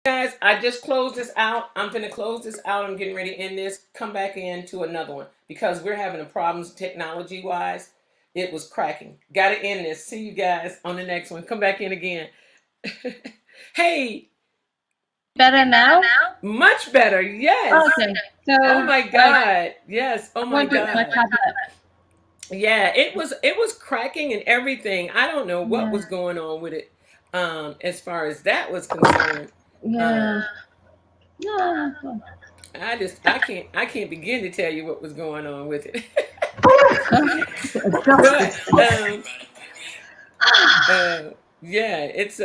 Guys, I just closed this out. I'm gonna close this out. I'm getting ready to end this. Come back into another one because we're having problems technology wise. It was cracking. Got to end this. See you guys on the next one. Come back in again. Hey, Better now? much better. Yes. Okay. So Oh my God. Yes. Oh I'm my going to my God. tablet. Yeah, it was cracking and everything. I don't know what Yeah. was going on with it as far as that was concerned. Yeah. Um Yeah. I can't begin to tell you what was going on with it. Just But this. uh yeah, it's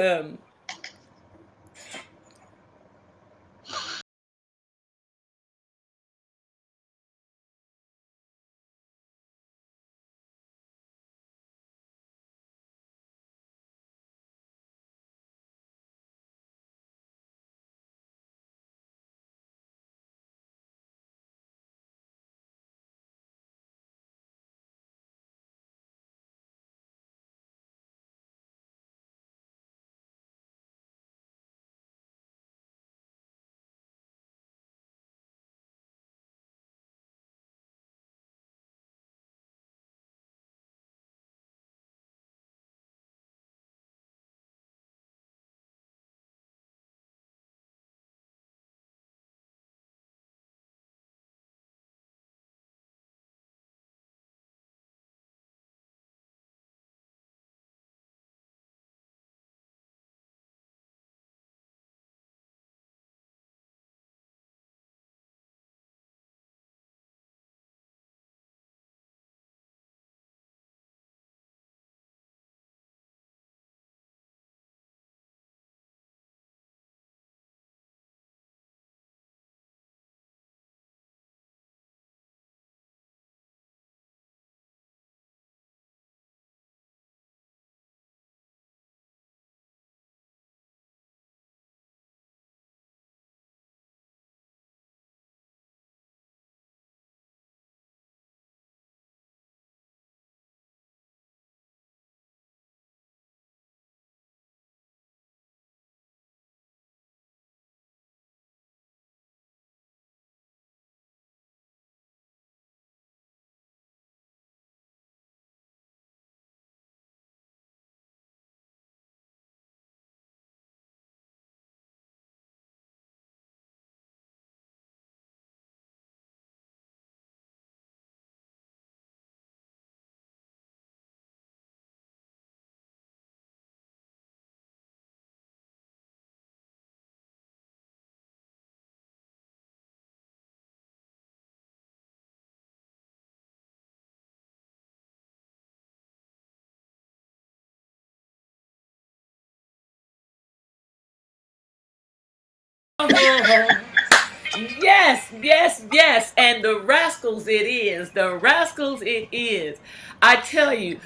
yes, yes, yes. And the rascals it is. The rascals it is. I tell you,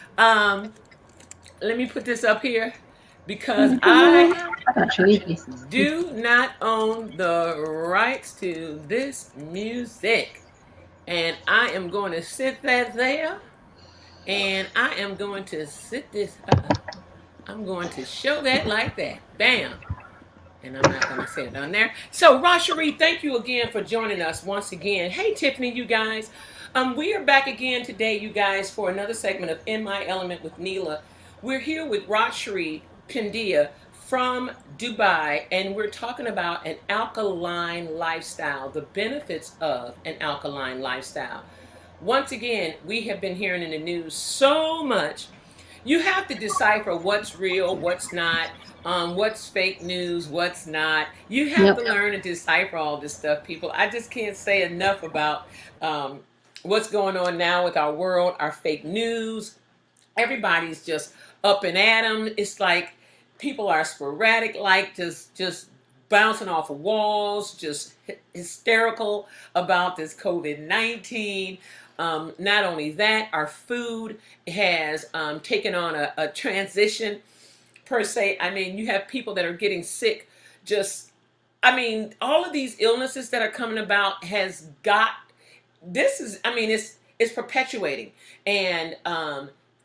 let me put this up here because I Actually, this is good. do not own the rights to this music. And I am going to sit that there. And I am going to sit this. I'm going to show that like that. Bam. And I'm not going to say it on there. So, Rasherie, thank you again for joining us once again. Hey, Tiffany, you guys. We are back again today, you guys, for another segment of In My Element with Neela. We're here with Rasherie Pindia from Dubai, and we're talking about an alkaline lifestyle, the benefits of an alkaline lifestyle. Once again, we have been hearing in the news so much. You have to decipher what's real, what's not, what's fake news, what's not. You have Yep. to learn to decipher all this stuff, people. I just can't say enough about what's going on now with our world, our fake news. Everybody's just up and at 'em. It's like people are sporadic, like just bouncing off of walls, just hysterical about this COVID-19. Not only that, our food has taken on a transition per se. I mean, you have people that are getting sick. Just, I mean, all of these illnesses that are coming about has got. This is, I mean, it's perpetuating, and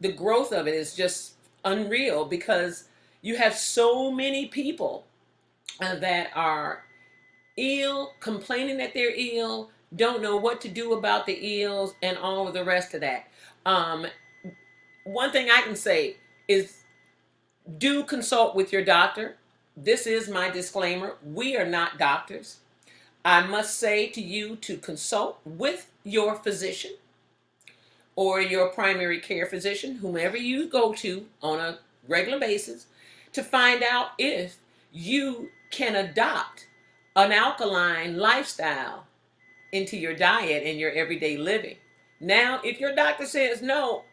the growth of it is just unreal because you have so many people that are ill, complaining that they're ill, don't know what to do about the ills, and all of the rest of that. Um, One thing I can say is do consult with your doctor. This is my disclaimer. We are not doctors. I must say to you to consult with your physician or your primary care physician, whomever you go to on a regular basis, to find out if you can adopt an alkaline lifestyle into your diet and your everyday living. Now, if your doctor says no,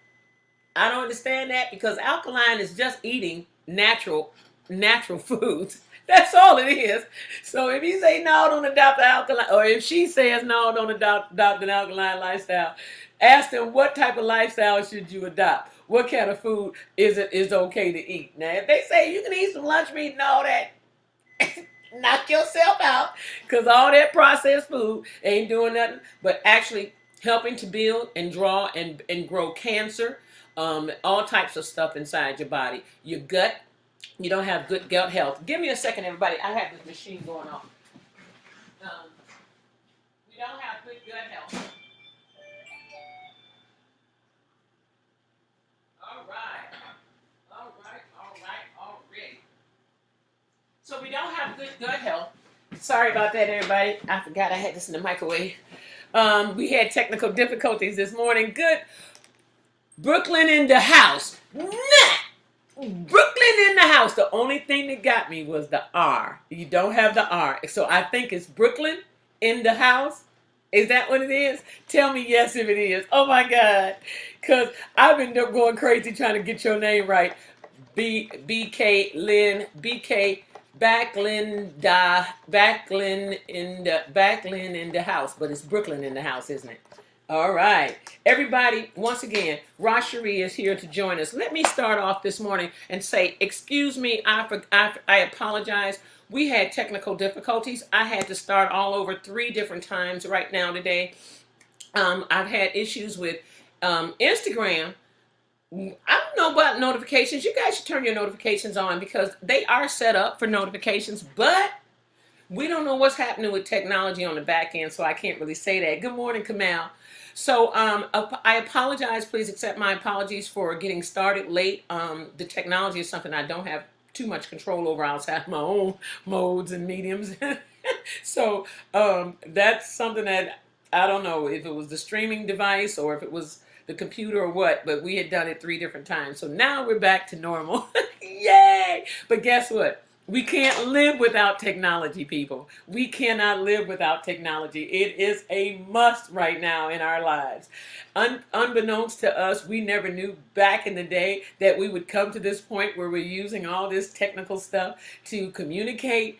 I don't understand that, because alkaline is just eating natural foods. That's all it is. So if you say no, don't adopt the alkaline, or if she says no, don't adopt an alkaline lifestyle, ask them what type of lifestyle should you adopt. What kind of food is okay to eat? Now, if they say you can eat some lunch meat and all that, knock yourself out, because all that processed food ain't doing nothing but actually helping to build and draw and grow cancer, all types of stuff inside your body. Your gut, you don't have good gut health. Give me a second, everybody. I have this machine going on. We don't have good gut health. All right. All right. All right. Already. So we don't have good gut health. Sorry about that, everybody. I forgot I had this in the microwave. We had technical difficulties this morning. Good. Brooklyn in the house. Nah. Brooklyn in the house. The only thing that got me was the R. You don't have the R. So I think it's Brooklyn in the house. Is that what it is? Tell me yes if it is. Oh my God. Because I've been going crazy trying to get your name right. BK Lynn, BK Backlin in the house, but it's Brooklyn in the house, isn't it? All right, everybody. Once again, Rasherie is here to join us. Let me start off this morning and say, excuse me, I apologize. We had technical difficulties. I had to start all over 3 different times right now today. I've had issues with Instagram. I don't know about notifications. You guys should turn your notifications on, because they are set up for notifications, but we don't know what's happening with technology on the back end, so I can't really say that. Good morning, Kamal. So I apologize. Please accept my apologies for getting started late. The technology is something I don't have too much control over outside my own modes and mediums. So that's something that I don't know if it was the streaming device or if it was the computer or what, but we had done it 3 different times. So now we're back to normal. Yay! But guess what? We can't live without technology, people. We cannot live without technology. It is a must right now in our lives. Unbeknownst to us, we never knew back in the day that we would come to this point where we're using all this technical stuff to communicate,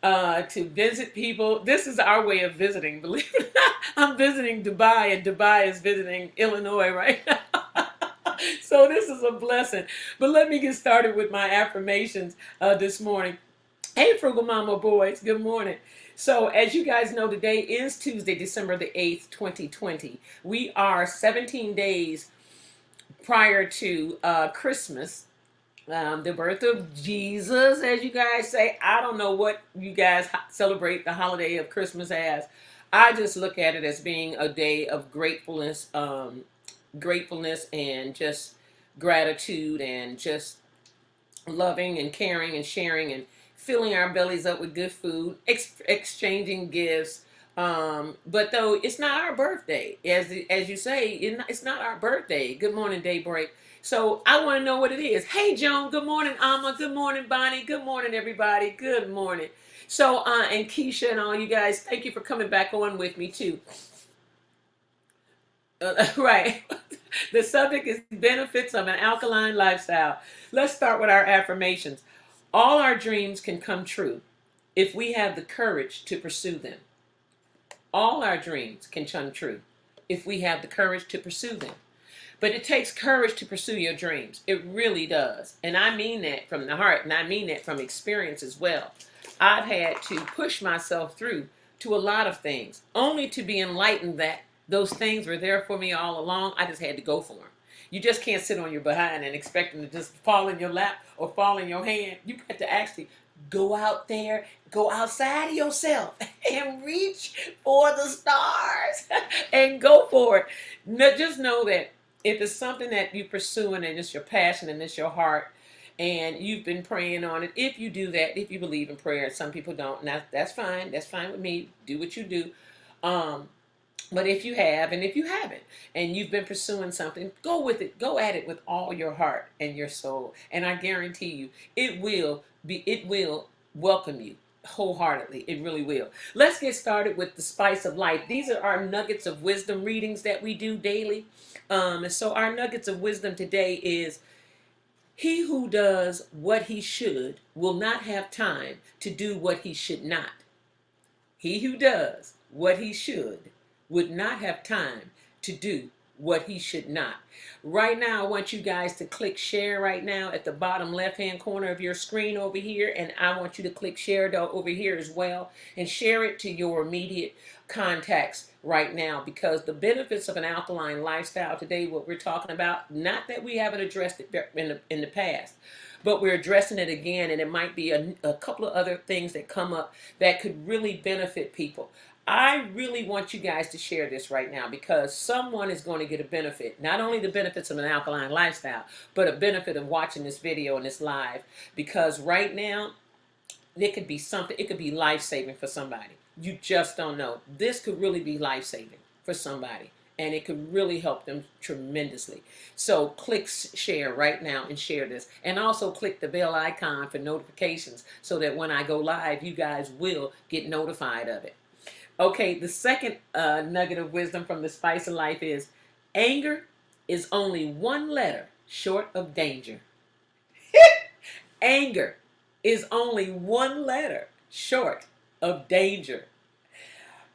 to visit people. This is our way of visiting. Believe it or not, I'm visiting Dubai, and Dubai is visiting Illinois right now. So this is a blessing. But let me get started with my affirmations this morning. Hey, Frugal Mama boys, good morning. So as you guys know, today is Tuesday, December the 8th, 2020. We are 17 days prior to Christmas. The birth of Jesus, as you guys say. I don't know what you guys celebrate the holiday of Christmas as. I just look at it as being a day of gratefulness and just gratitude and just loving and caring and sharing and filling our bellies up with good food, exchanging gifts. But though it's not our birthday, as you say, it's not our birthday. Good morning, Daybreak. So I want to know what it is. Hey, Joan. Good morning, Alma. Good morning, Bonnie. Good morning, everybody. Good morning. So, and Keisha and all you guys, thank you for coming back on with me too. Right. The subject is benefits of an alkaline lifestyle. Let's start with our affirmations. All our dreams can come true if we have the courage to pursue them. All our dreams can come true if we have the courage to pursue them. But it takes courage to pursue your dreams. It really does. And I mean that from the heart, and I mean that from experience as well. I've had to push myself through to a lot of things, only to be enlightened that those things were there for me all along. I just had to go for them. You just can't sit on your behind and expect them to just fall in your lap or fall in your hand. You have to actually Go out there, go outside of yourself and reach for the stars and go for it. Just know that if it's something that you're pursuing and it's your passion and it's your heart and you've been praying on it, if you do that, if you believe in prayer, some people don't, and that's fine. That's fine with me. Do what you do. Um, but if you have, and if you haven't, and you've been pursuing something, go with it. Go at it with all your heart and your soul. And I guarantee you, it will welcome you wholeheartedly. It really will. Let's get started with the spice of life. These are our nuggets of wisdom readings that we do daily. And so our nuggets of wisdom today is he who does what he should will not have time to do what he should not. He who does what he should would not have time to do what he should not. Right now, I want you guys to click share right now at the bottom left-hand corner of your screen over here, and I want you to click share over here as well, and share it to your immediate contacts right now, because the benefits of an alkaline lifestyle today, what we're talking about, not that we haven't addressed it in the past, but we're addressing it again, and it might be a couple of other things that come up that could really benefit people. I really want you guys to share this right now, because someone is going to get a benefit. Not only the benefits of an alkaline lifestyle, but a benefit of watching this video and this live. Because right now, it could be something, it could be life-saving for somebody. You just don't know. This could really be life-saving for somebody, and it could really help them tremendously. So click share right now and share this. And also click the bell icon for notifications so that when I go live, you guys will get notified of it. Okay, the second nugget of wisdom from the Spice of Life is anger is only one letter short of danger. Anger is only one letter short of danger.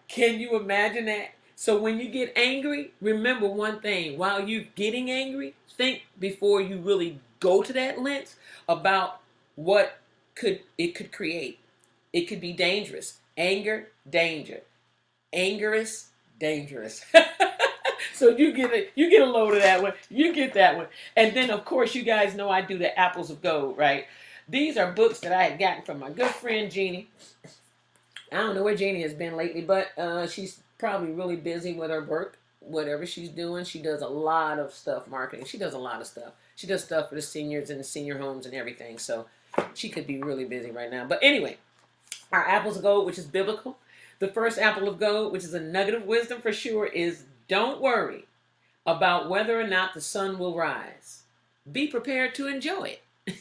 Can you imagine that? So when you get angry, remember one thing. While you're getting angry, think before you really go to that length about what it could create. It could be dangerous. Anger, danger. Angerous, dangerous. So you get a load of that one. You get that one. And then of course you guys know I do the apples of gold, right? These are books that I had gotten from my good friend Jeannie. I don't know where Jeannie has been lately, but she's probably really busy with her work, whatever she's doing. She does a lot of stuff, marketing. She does a lot of stuff. She does stuff for the seniors and the senior homes and everything. So she could be really busy right now. But anyway, our apples of gold, which is biblical. The first apple of gold, which is a nugget of wisdom for sure, is don't worry about whether or not the sun will rise. Be prepared to enjoy it.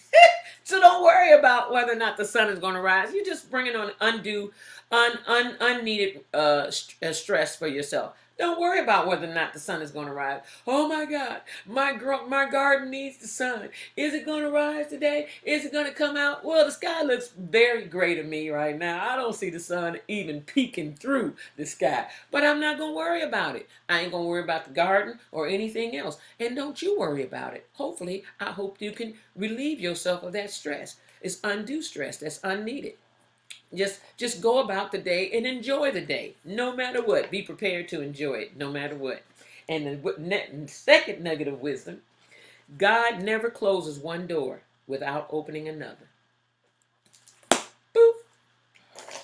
So don't worry about whether or not the sun is going to rise. You're just bringing on unneeded stress for yourself. Don't worry about whether or not the sun is going to rise. Oh my God, my garden needs the sun. Is it going to rise today? Is it going to come out? Well, the sky looks very gray to me right now. I don't see the sun even peeking through the sky. But I'm not going to worry about it. I ain't going to worry about the garden or anything else. And don't you worry about it. Hopefully, I hope you can relieve yourself of that stress. It's undue stress that's unneeded. Just go about the day and enjoy the day, no matter what. Be prepared to enjoy it, no matter what. And the second nugget of wisdom, God never closes one door without opening another. Boop.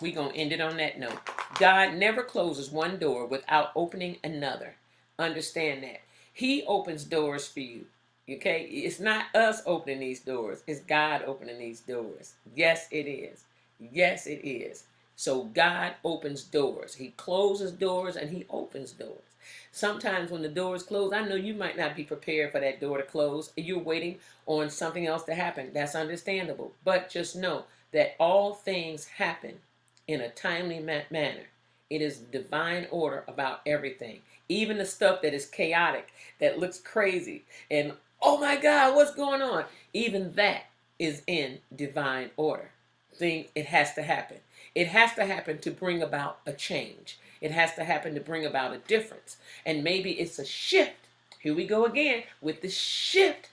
We're going to end it on that note. God never closes one door without opening another. Understand that. He opens doors for you. Okay? It's not us opening these doors. It's God opening these doors. Yes, it is. Yes, it is. So God opens doors. He closes doors and he opens doors. Sometimes when the doors close, I know you might not be prepared for that door to close. You're waiting on something else to happen. That's understandable. But just know that all things happen in a timely manner. It is divine order about everything. Even the stuff that is chaotic, that looks crazy, and oh my God, what's going on? Even that is in divine order. It has to happen. It has to happen to bring about a change. It has to happen to bring about a difference. And maybe it's a shift. Here we go again with the shift.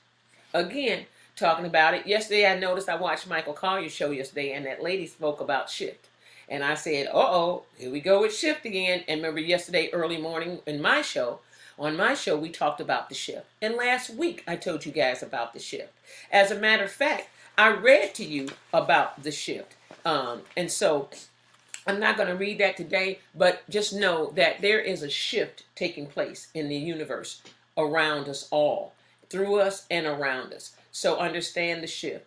Again, talking about it. Yesterday I noticed I watched Michael Collier's show yesterday, and that lady spoke about shift. And I said, uh-oh, here we go with shift again. And remember yesterday early morning on my show, we talked about the shift. And last week I told you guys about the shift. As a matter of fact, I read to you about the shift. And so I'm not going to read that today, but just know that there is a shift taking place in the universe around us all, through us and around us. So understand the shift.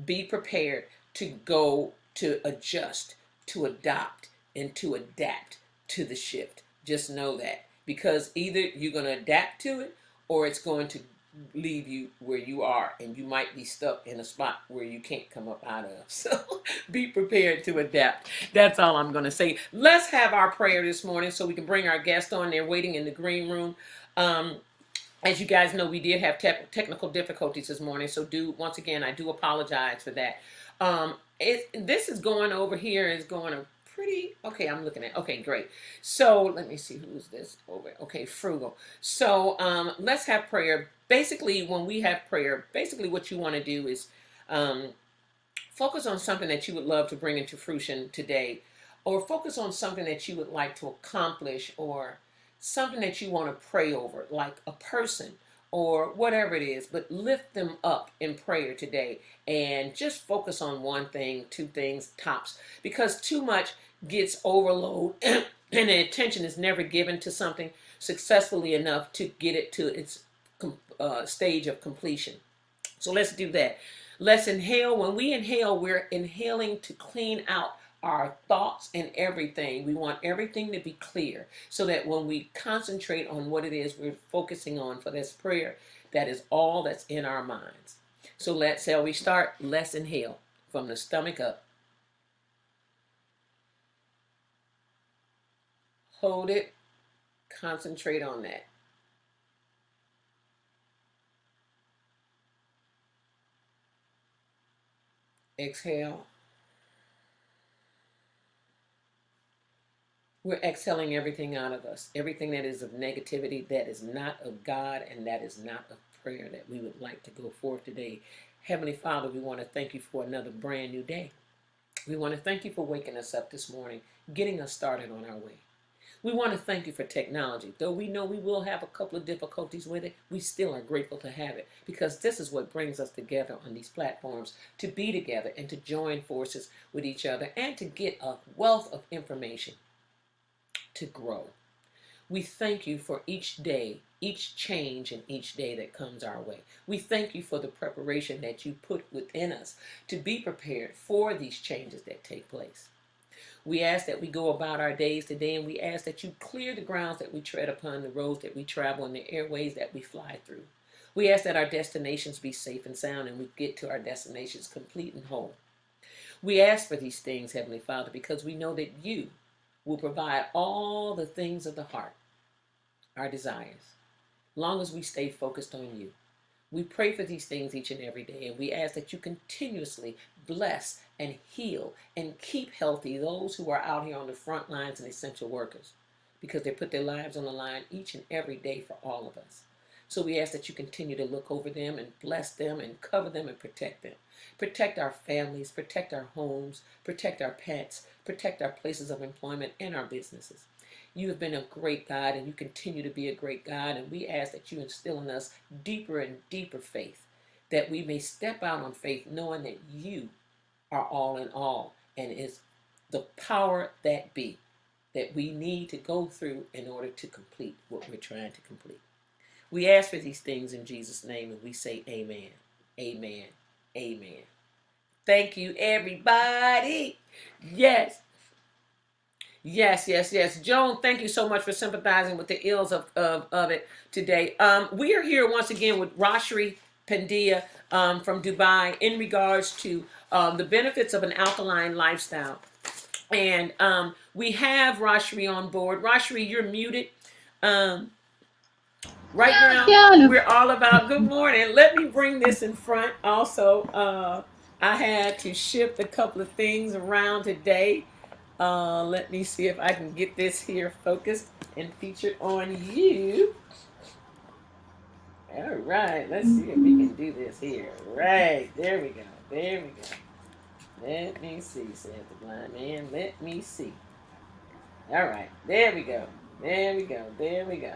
Be prepared to go to adjust, to adopt, and to adapt to the shift. Just know that. Because either you're going to adapt to it or it's going to leave you where you are, and you might be stuck in a spot where you can't come up out of. So be prepared to adapt. That's all I'm going to say. Let's have our prayer this morning so we can bring our guest on. They're waiting in the green room. As you guys know, we did have technical difficulties this morning, so once again, I do apologize for that. This is going over here is going a pretty okay. I'm looking at okay, great. So let me see who's this over. Okay, frugal. So let's have prayer. Basically, when we have prayer, basically what you want to do is um, focus on something that you would love to bring into fruition today, or focus on something that you would like to accomplish, or something that you want to pray over, like a person or whatever it is, but lift them up in prayer today and just focus on one thing, two things tops, because too much gets overload and the attention is never given to something successfully enough to get it to its stage of completion. So let's do that. Let's inhale. When we inhale, we're inhaling to clean out our thoughts and everything. We want everything to be clear so that when we concentrate on what it is we're focusing on for this prayer, that is all that's in our minds. So let's say we start. Let's inhale from the stomach up. Hold it. Concentrate on that. Exhale. We're exhaling everything out of us, everything that is of negativity, that is not of God, and that is not of prayer that we would like to go forth today. Heavenly Father, we want to thank you for another brand new day. We want to thank you for waking us up this morning, getting us started on our way. We want to thank you for technology. Though we know we will have a couple of difficulties with it, we still are grateful to have it, because this is what brings us together on these platforms, to be together and to join forces with each other and to get a wealth of information to grow. We thank you for each day, each change in each day that comes our way. We thank you for the preparation that you put within us to be prepared for these changes that take place. We ask that we go about our days today, and we ask that you clear the grounds that we tread upon, the roads that we travel, and the airways that we fly through. We ask that our destinations be safe and sound, and we get to our destinations complete and whole. We ask for these things, Heavenly Father, because we know that you will provide all the things of the heart, our desires, long as we stay focused on you. We pray for these things each and every day, and we ask that you continuously bless and heal and keep healthy those who are out here on the front lines and essential workers, because they put their lives on the line each and every day for all of us. So we ask that you continue to look over them and bless them and cover them and protect them. Protect our families, protect our homes, protect our pets, protect our places of employment and our businesses. You have been a great God, and you continue to be a great God, and we ask that you instill in us deeper and deeper faith, that we may step out on faith knowing that you are all in all and is the power that be that we need to go through in order to complete what we're trying to complete. We ask for these things in Jesus' name, and we say amen, amen, amen. Thank you, everybody. Yes. Yes, yes, yes. Joan, thank you so much for sympathizing with the ills of it today. We are here once again with Rashri Pandia from Dubai in regards to the benefits of an alkaline lifestyle. And we have Rashri on board. Rashri, you're muted. Right now, Yeah. we're all about good morning. Let me bring this in front. Also, I had to shift a couple of things around today. Let me see if I can get this here focused and featured on you. All right, let's see if we can do this here. Right, there we go. There we go. Let me see, said the blind man. Let me see. All right, there we go. There we go. There we go.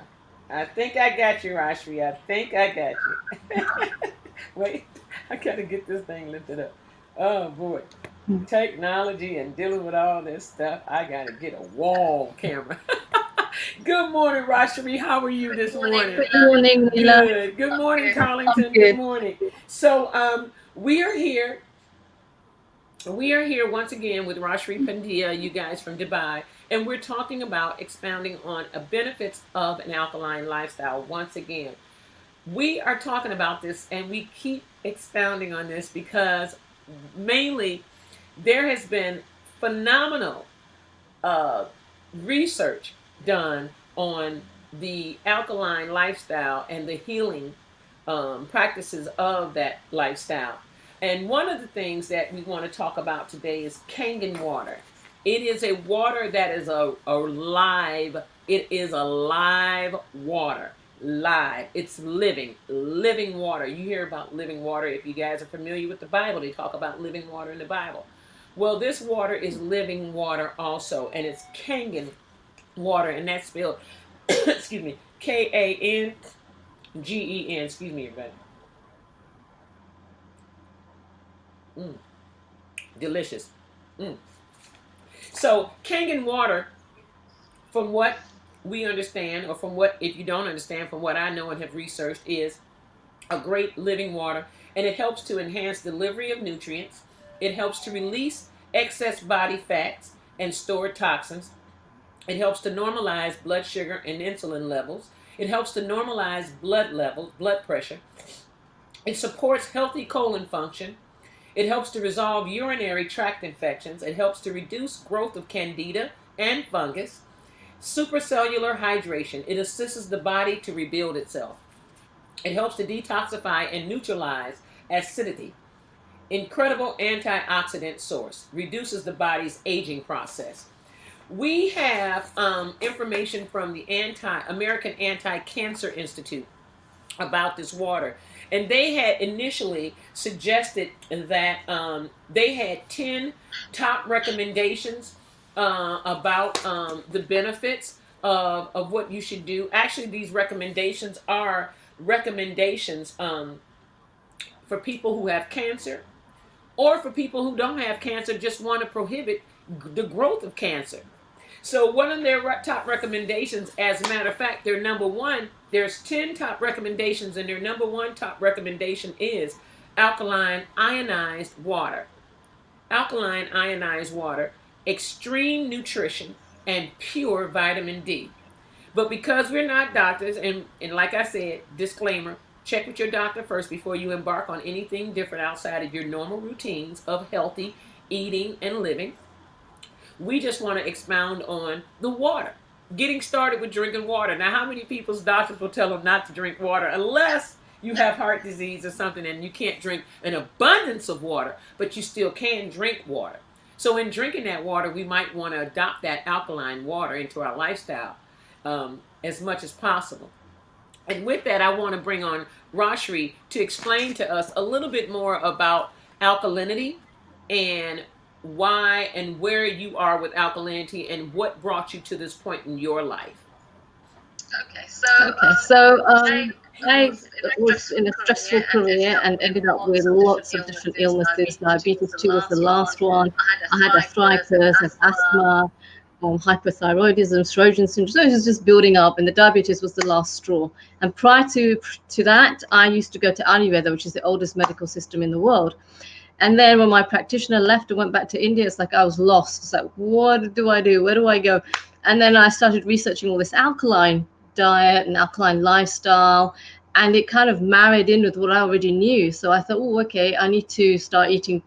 I think I got you, Rashri. I think I got you. Wait, I gotta get this thing lifted up. Oh boy. Technology and dealing with all this stuff, I gotta get a wall camera. Good morning, Rashmi. How are you this morning? Good morning, Leela. Good. Good morning, I'm Carlington. Good good. morning. So, we are here. We are here once again with Rashmi Pandia, you guys from Dubai, and we're talking about expounding on benefits of an alkaline lifestyle. Once again, we are talking about this, and we keep expounding on this because mainly there has been phenomenal uh, research done on the alkaline lifestyle and the healing practices of that lifestyle. And one of the things that we want to talk about today is Kangen water. It is a water that is a live, it is a live water. Live. It's living, living water. You hear about living water. If you guys are familiar with the Bible, they talk about living water in the Bible. Well, this water is living water also, and it's Kangen water, and that's spelled, excuse me, Kangen. Excuse me, everybody. Mm, delicious. Mm. So, Kangen water, from what we understand, or from what, if you don't understand, from what I know and have researched, is a great living water, and it helps to enhance delivery of nutrients. It helps to release excess body fats and stored toxins. It helps to normalize blood sugar and insulin levels. It helps to normalize blood levels, blood pressure. It supports healthy colon function. It helps to resolve urinary tract infections. It helps to reduce growth of candida and fungus. Supracellular hydration. It assists the body to rebuild itself. It helps to detoxify and neutralize acidity. Incredible antioxidant source. Reduces the body's aging process. We have information from the American Anti-Cancer Institute about this water, and they had initially suggested that they had 10 top recommendations about the benefits of what you should do. Actually, these recommendations are recommendations for people who have cancer, or for people who don't have cancer, just want to prohibit the growth of cancer. So one of their top recommendations, as a matter of fact, their number one, there's 10 top recommendations, and their number one top recommendation is alkaline ionized water. Alkaline ionized water, extreme nutrition, and pure vitamin D. But because we're not doctors, and like I said, disclaimer, check with your doctor first before you embark on anything different outside of your normal routines of healthy eating and living. We just want to expound on the water. Getting started with drinking water. Now, how many people's doctors will tell them not to drink water unless you have heart disease or something and you can't drink an abundance of water, but you still can drink water. So in drinking that water, we might want to adopt that alkaline water into our lifestyle as much as possible. And with that, I want to bring on Rashri to explain to us a little bit more about alkalinity and why and where you are with alkalinity and what brought you to this point in your life. Okay, so I was in a stressful career and ended up with lots of different illnesses. Diabetes 2 was the last one. I had arthritis, and asthma, hypothyroidism, Sjogren's syndrome. So it was just building up, and the diabetes was the last straw. And prior to that, I used to go to Ayurveda, which is the oldest medical system in the world. And then when my practitioner left and went back to India, it's like I was lost. It's like, what do I do? Where do I go? And then I started researching all this alkaline diet and alkaline lifestyle, and it kind of married in with what I already knew. So I thought, oh, okay, I need to start eating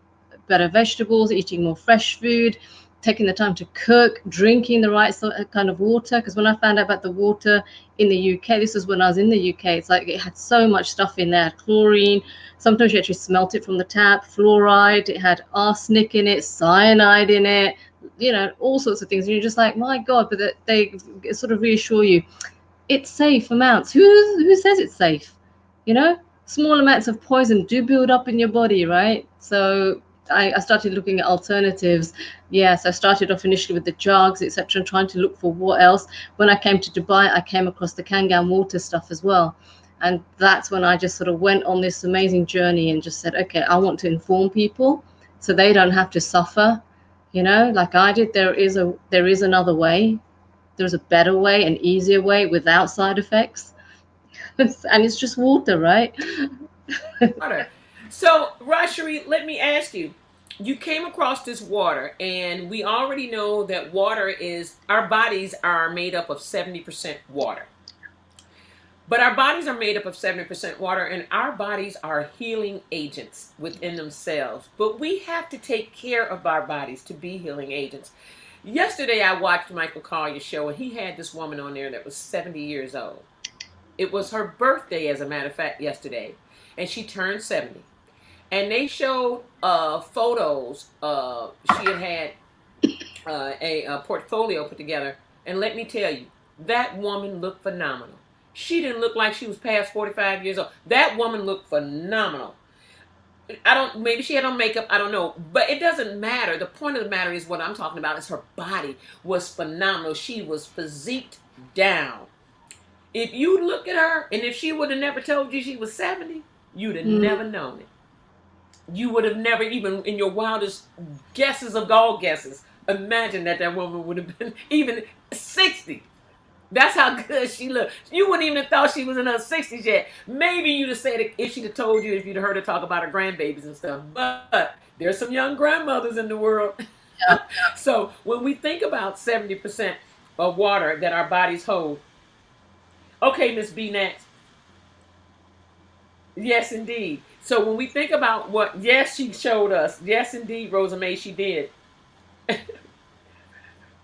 better vegetables, eating more fresh food, taking the time to cook, drinking the right kind of water. Because when I found out about the water in the UK, this was when I was in the UK, it's like it had so much stuff in there, chlorine. Sometimes you actually smelt it from the tap, fluoride, it had arsenic in it, cyanide in it, all sorts of things. And you're just like, my God, but they sort of reassure you, it's safe amounts. Who says it's safe? Small amounts of poison do build up in your body, right? So I started looking at alternatives. Yes, I started off initially with the jugs, etc., and trying to look for what else. When I came to Dubai, I came across the Kangen water stuff as well. And that's when I just sort of went on this amazing journey and just said, okay, I want to inform people so they don't have to suffer, like I did. There is another way. There's a better way, an easier way without side effects. And it's just water, right? Water. So, Rashari, let me ask you. You came across this water, and we already know that water is, our bodies are made up of 70% water. But our bodies are made up of 70% water, and our bodies are healing agents within themselves. But we have to take care of our bodies to be healing agents. Yesterday, I watched Michael Collier's show, and he had this woman on there that was 70 years old. It was her birthday, as a matter of fact, yesterday, and she turned 70. And they showed photos. She had a portfolio put together, and let me tell you, that woman looked phenomenal. She didn't look like she was past 45 years old. That woman looked phenomenal. I don't, maybe she had on makeup, I don't know, but it doesn't matter. The point of the matter is, what I'm talking about is her body was phenomenal. She was physiqued down. If you look at her, and if she would have never told you she was 70, you'd have never known it. You would have never, even in your wildest guesses of all guesses, imagined that that woman would have been even 60. That's how good she looked. You wouldn't even have thought she was in her 60s yet. Maybe you'd have said it if she'd have told you, if you'd heard her talk about her grandbabies and stuff. But there's some young grandmothers in the world. Yeah. So when we think about 70% of water that our bodies hold, okay, Miss B, next. Yes, indeed. So when we think about what, yes, she showed us. Yes, indeed, Rosa May, she did.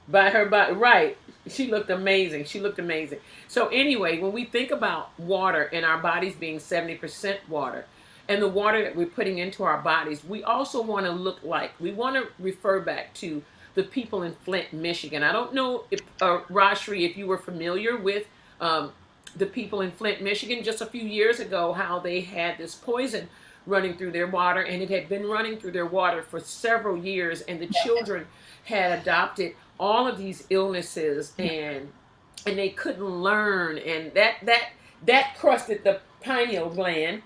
By her body, right. She looked amazing. She looked amazing. So anyway, when we think about water and our bodies being 70% water, and the water that we're putting into our bodies, we also want to look like, we want to refer back to the people in Flint, Michigan. I don't know if, Rashri, if you were familiar with the people in Flint, Michigan, just a few years ago, how they had this poison running through their water, and it had been running through their water for several years, and the children had adopted all of these illnesses, and they couldn't learn, and that crusted the pineal gland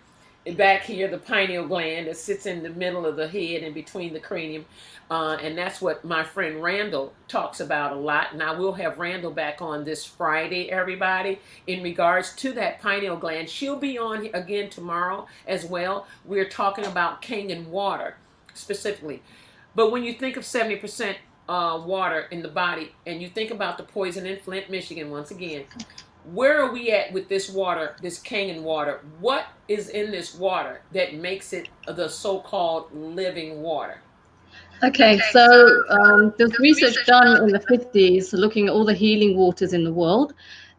back here, the pineal gland that sits in the middle of the head and between the cranium. And that's what my friend Randall talks about a lot. And I will have Randall back on this Friday, everybody, in regards to that pineal gland. She'll be on again tomorrow as well. We're talking about Kangen water specifically. But when you think of 70% water in the body, and you think about the poison in Flint, Michigan, once again, where are we at with this water, this Kangen water? What is in this water that makes it the so-called living water? Okay, so there's research done in the 50s looking at all the healing waters in the world,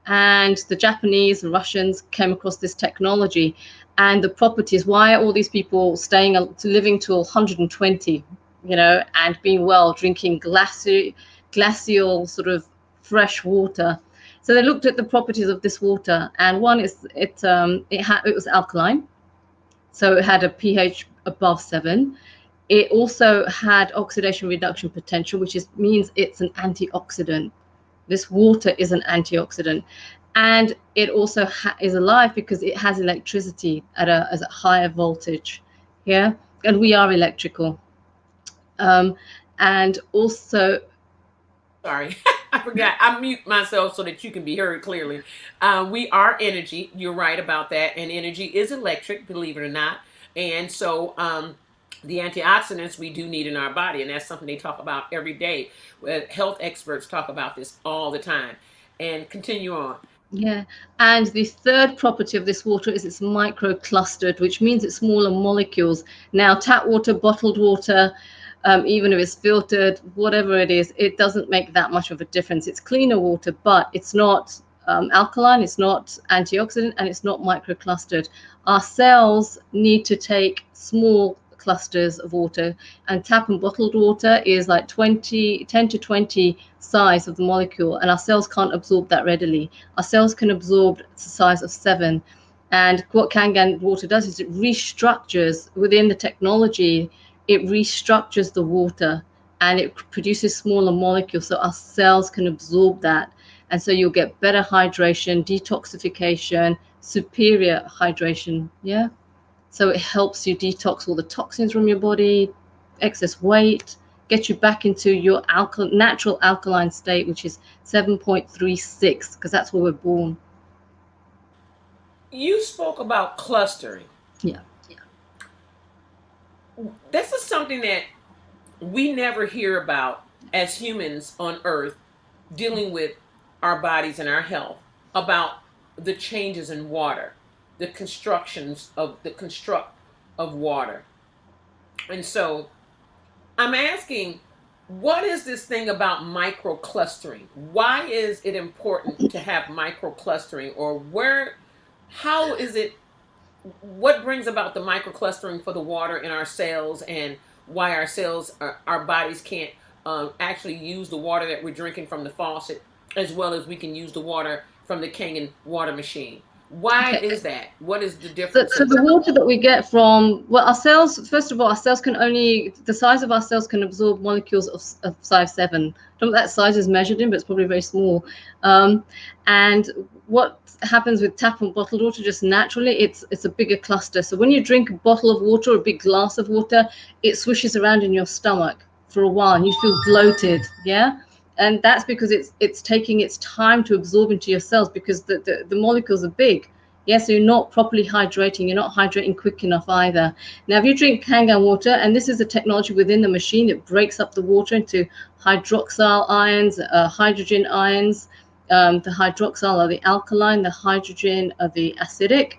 and the Japanese and Russians came across this technology and the properties. Why are all these people staying to living to 120, and being well, drinking glacial sort of fresh water? So they looked at the properties of this water, and one is it was alkaline, so it had a pH above 7. It also had oxidation reduction potential, which means it's an antioxidant. This water is an antioxidant. And it also is alive because it has electricity at a higher voltage. Yeah. And we are electrical. And also, Sorry, I forgot. I mute myself so that you can be heard clearly. We are energy. You're right about that. And energy is electric, believe it or not. And so the antioxidants we do need in our body. And that's something they talk about every day. Health experts talk about this all the time. And continue on. yeah. And the third property of this water is it's microclustered, which means it's smaller molecules. Now, tap water, bottled water, even if it's filtered, whatever it is, it doesn't make that much of a difference. It's cleaner water, but it's not alkaline, it's not antioxidant, and it's not microclustered. Our cells need to take small clusters of water, and tap and bottled water is like 10 to 20 size of the molecule, and our cells can't absorb that readily. Our cells can absorb the size of 7. And what Kangen water does is it restructures within the technology. It restructures the water and it produces smaller molecules so our cells can absorb that. And so you'll get better hydration, detoxification, superior hydration. Yeah. So it helps you detox all the toxins from your body, excess weight, get you back into your natural alkaline state, which is 7.36, because that's where we're born. You spoke about clustering. Yeah. This is something that we never hear about as humans on Earth dealing with our bodies and our health, about the changes in water, the construct of water. And so I'm asking, what is this thing about microclustering? Why is it important to have microclustering, or how is it, what brings about the microclustering for the water in our cells, and why our bodies can't actually use the water that we're drinking from the faucet as well as we can use the water from the Kangen water machine? Why Okay. is that? What is the difference? So the water that we get from, well, our cells, first of all, our cells can only, the size of our cells can absorb molecules of size 7. I don't know what that size is measured in, but it's probably very small. And what happens with tap and bottled water, just naturally, it's a bigger cluster. So when you drink a bottle of water or a big glass of water, it swishes around in your stomach for a while and you feel bloated. Yeah. And that's because it's taking its time to absorb into your cells, because the molecules are big. Yes, so you're not properly hydrating. You're not hydrating quick enough either. Now, if you drink Kangen water, and this is a technology within the machine that breaks up the water into hydroxyl ions, hydrogen ions. The hydroxyl are the alkaline, the hydrogen are the acidic,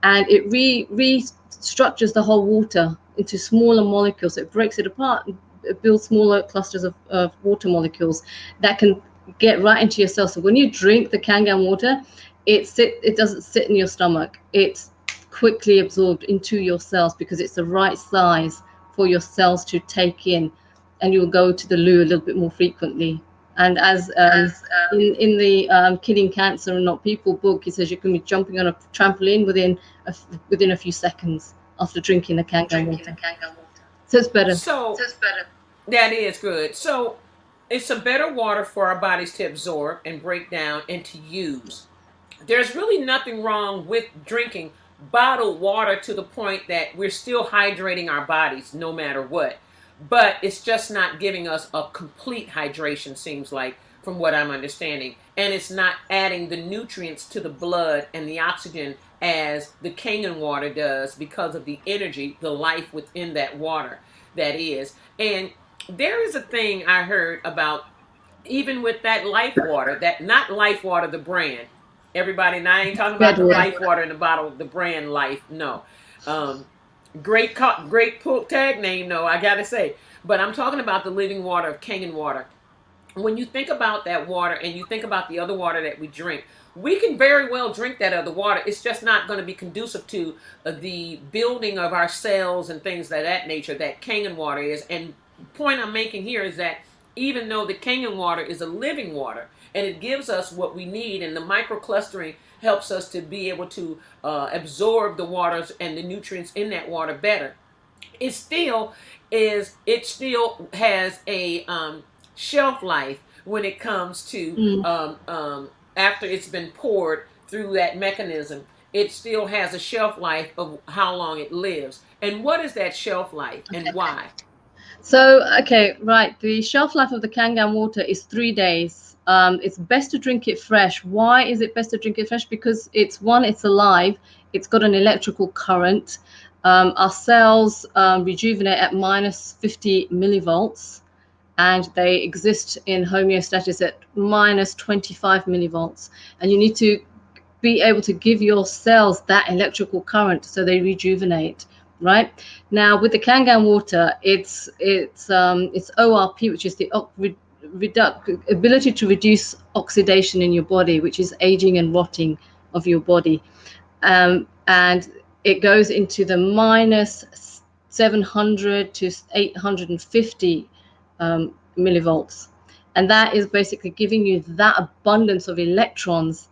and it restructures the whole water into smaller molecules. So it breaks it apart and it builds smaller clusters of water molecules that can get right into your cells. So when you drink the Kangen water, it doesn't sit in your stomach. It's quickly absorbed into your cells because it's the right size for your cells to take in, and you'll go to the loo a little bit more frequently. And as in the Killing Cancer and Not People book, he says you can be jumping on a trampoline within a few seconds after drinking the Kangen water. So it's better. That is good. So it's a better water for our bodies to absorb and break down and to use. There's really nothing wrong with drinking bottled water to the point that we're still hydrating our bodies no matter what. But it's just not giving us a complete hydration, seems like, from what I'm understanding. And it's not adding the nutrients to the blood and the oxygen as the Kangen water does, because of the energy, the life within that water that is. And there is a thing I heard about, even with that life water, that not life water, the brand. Everybody, and I ain't talking about the life water in the bottle, the brand Life. No. Great tag name, no, I gotta say. But I'm talking about the living water of Kangen water. When you think about that water and you think about the other water that we drink, we can very well drink that other water. It's just not going to be conducive to the building of our cells and things of that nature that Kangen water is. And the point I'm making here is that even though the Kangen water is a living water and it gives us what we need, and the microclustering helps us to be able to absorb the waters and the nutrients in that water better, it still has a shelf life when it comes to after it's been poured through that mechanism. It still has a shelf life of how long it lives. And what is that shelf life and why? So, okay, right. The shelf life of the Kangen water is 3 days. It's best to drink it fresh. Why is it best to drink it fresh? Because it's alive. It's got an electrical current. Our cells rejuvenate at minus 50 millivolts, and they exist in homeostasis at minus 25 millivolts. And you need to be able to give your cells that electrical current so they rejuvenate. Right now, with the Kangen water, it's ORP, which is the ability to reduce oxidation in your body, which is aging and rotting of your body, and it goes into the minus 700 to 850 millivolts, and that is basically giving you that abundance of electrons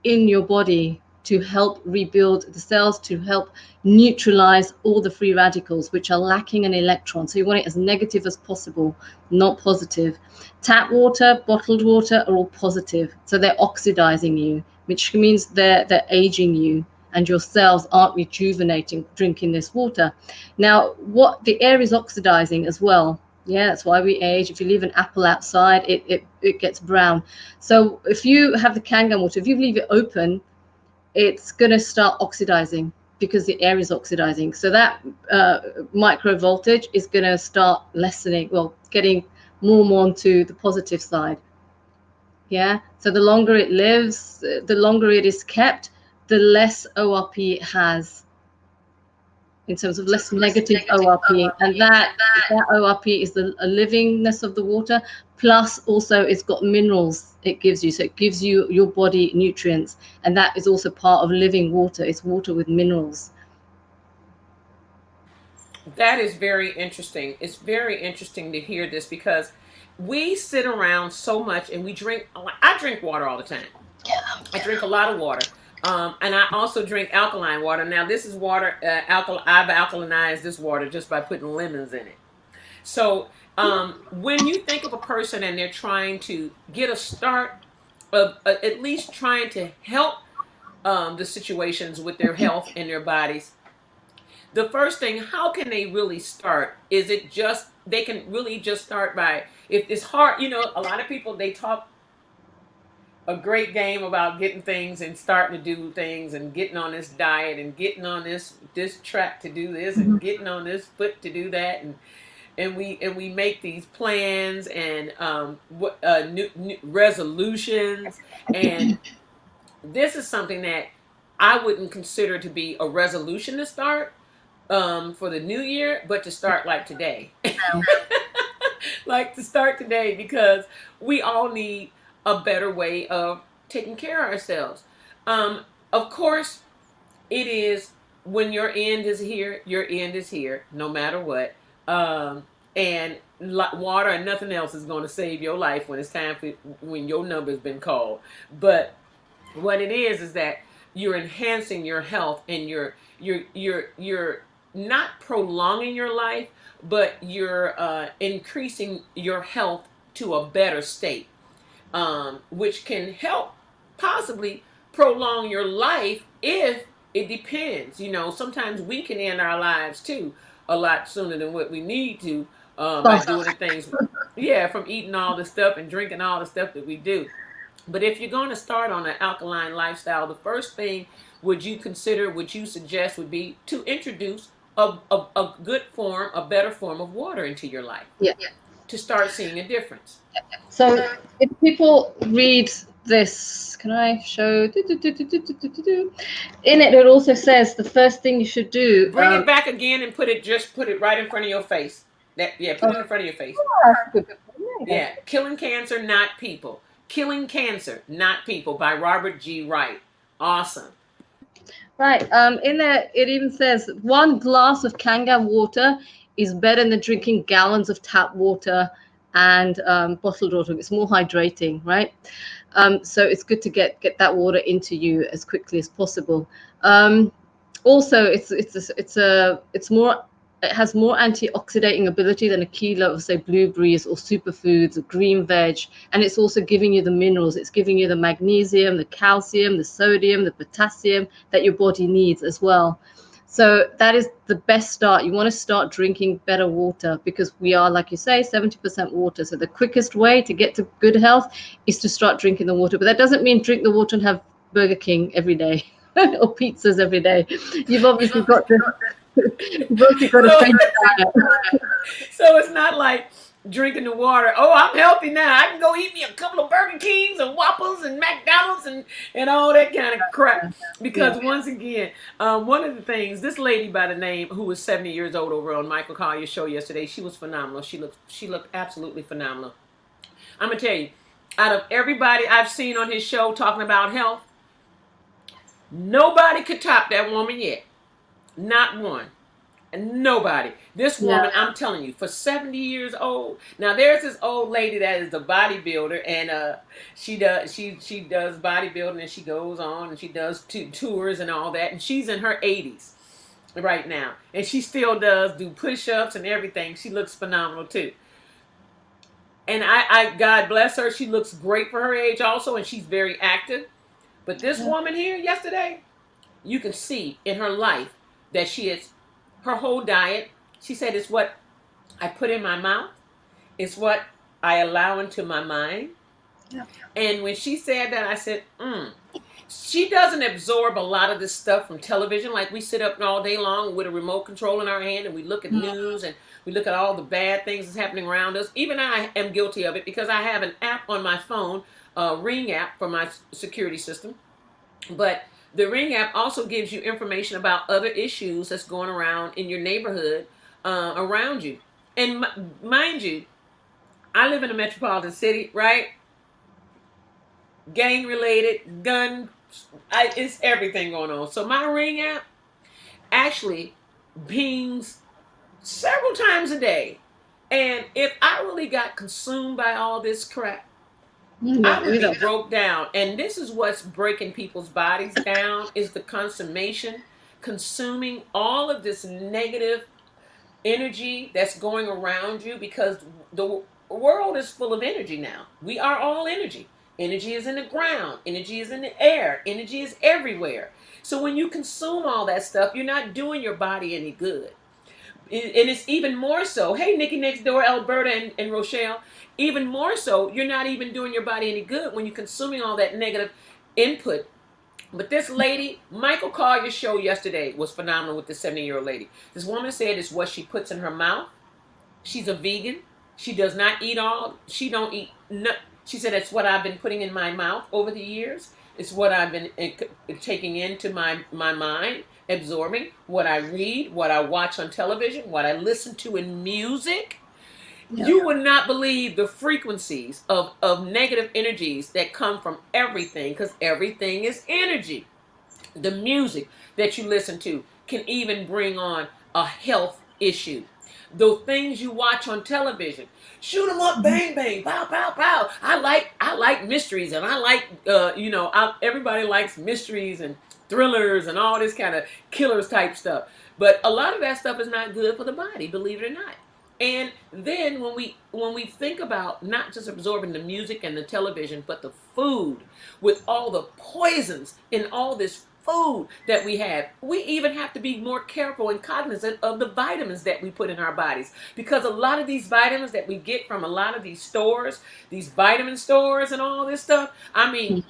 in your body to help rebuild the cells, to help neutralize all the free radicals which are lacking an electron. So you want it as negative as possible, not positive. Tap water, bottled water are all positive. So they're oxidizing you, which means they're aging you and your cells aren't rejuvenating drinking this water. Now, what the air is oxidizing as well. Yeah, that's why we age. If you leave an apple outside, it gets brown. So if you have the Kangen water, if you leave it open, it's going to start oxidizing because the air is oxidizing. So that micro voltage is going to start lessening, well, getting more and more onto the positive side. Yeah. So the longer it lives, the longer it is kept, the less ORP it has in terms of less negative ORP, and that ORP is the livingness of the water. Plus, also it's got minerals it gives you, so it gives you your body nutrients, and that is also part of living water. It's water with minerals. That is very interesting. It's very interesting to hear this because we sit around so much and we drink. I drink water all the time. I drink a lot of water. And I also drink alkaline water. Now, this is water. I've alkalinized this water just by putting lemons in it. So, when you think of a person and they're trying to get a start of at least trying to help the situations with their health and their bodies, the first thing, how can they really start? Is it just they can really just start by, if it's hard, a lot of people, they talk a great game about getting things and starting to do things and getting on this diet and getting on this track to do this and getting on this foot to do that, and we make these plans and new resolutions, and this is something that I wouldn't consider to be a resolution to start for the new year, but to start like today. Like to start today, because we all need a better way of taking care of ourselves. Of course, it is when your end is here, your end is here, no matter what. And water and nothing else is going to save your life when it's time for when your number's been called. But what it is that you're enhancing your health, and you're not prolonging your life, but you're increasing your health to a better state, which can help possibly prolong your life. If it depends, sometimes we can end our lives too a lot sooner than what we need to, by doing the things, yeah, from eating all the stuff and drinking all the stuff that we do. But if you're going to start on an alkaline lifestyle, the first thing would you suggest would be to introduce a good form, a better form of water into your life, Yeah. to start seeing a difference. So if people read this, can I show? In it, it also says the first thing you should do. Bring it back again and put it right in front of your face. Put it in front of your face. Yeah, Killing Cancer, Not People. Killing Cancer, Not People by Robert G. Wright. Awesome. Right. In there, it even says 1 glass of Kangen water is better than drinking gallons of tap water and bottled water. It's more hydrating, right? So it's good to get that water into you as quickly as possible. Also, it has more antioxidating ability than a kilo of, say, blueberries or superfoods or green veg. And it's also giving you the minerals. It's giving you the magnesium, the calcium, the sodium, the potassium that your body needs as well. So that is the best start. You want to start drinking better water, because we are, like you say, 70% water. So the quickest way to get to good health is to start drinking the water. But that doesn't mean drink the water and have Burger King every day or pizzas every day. You've obviously got to change diet. So it's not like drinking the water. Oh, I'm healthy now. I can go eat me a couple of Burger Kings and Whoppers and McDonald's and all that kind of crap. Because once again, one of the things, this lady by the name, who was 70 years old, over on Michael Collier's show yesterday, she was phenomenal. She looked absolutely phenomenal. I'm gonna tell you, out of everybody I've seen on his show talking about health, nobody could top that woman yet. Not one. Nobody. This woman, I'm telling you, for 70 years old. Now there's this old lady that is a bodybuilder, and she does bodybuilding, and she goes on and she does tours and all that, and she's in her 80s right now, and she still does do push-ups and everything. She looks phenomenal too. And I God bless her, she looks great for her age also, and she's very active. But this woman here yesterday, you can see in her life that she is, her whole diet, she said, it's what I put in my mouth, it's what I allow into my mind. Yeah. And when she said that, I said, she doesn't absorb a lot of this stuff from television. Like we sit up all day long with a remote control in our hand and we look at news and we look at all the bad things that's happening around us. Even I am guilty of it because I have an app on my phone, a Ring app for my security system. But the Ring app also gives you information about other issues that's going around in your neighborhood around you. And mind you, I live in a metropolitan city, right? Gang related, gun, it's everything going on. So my Ring app actually pings several times a day. And if I really got consumed by all this crap, I would be broke down. And this is what's breaking people's bodies down is the consummation, consuming all of this negative energy that's going around you because the world is full of energy now. We are all energy. Energy is in the ground, energy is in the air, energy is everywhere. So when you consume all that stuff, you're not doing your body any good. And it's even more so. Hey, Nikki next door, Alberta and Rochelle. Even more so, you're not even doing your body any good when you're consuming all that negative input. But this lady, Michael Collier's show yesterday was phenomenal with this 70-year-old lady. This woman said it's what she puts in her mouth. She's a vegan. She does not eat all. She don't eat. No, she said it's what I've been putting in my mouth over the years. It's what I've been taking into my mind, absorbing what I read, what I watch on television, what I listen to in music. Yeah. You would not believe the frequencies of negative energies that come from everything because everything is energy. The music that you listen to can even bring on a health issue. The things you watch on television, shoot 'em up, bang bang, pow pow pow. I like mysteries, and I like everybody likes mysteries and thrillers and all this kind of killers type stuff. But a lot of that stuff is not good for the body, believe it or not. And then when we think about not just absorbing the music and the television, but the food with all the poisons in all this food that we even have to be more careful and cognizant of the vitamins that we put in our bodies. Because a lot of these vitamins that we get from a lot of these stores, these vitamin stores and all this stuff, I mean,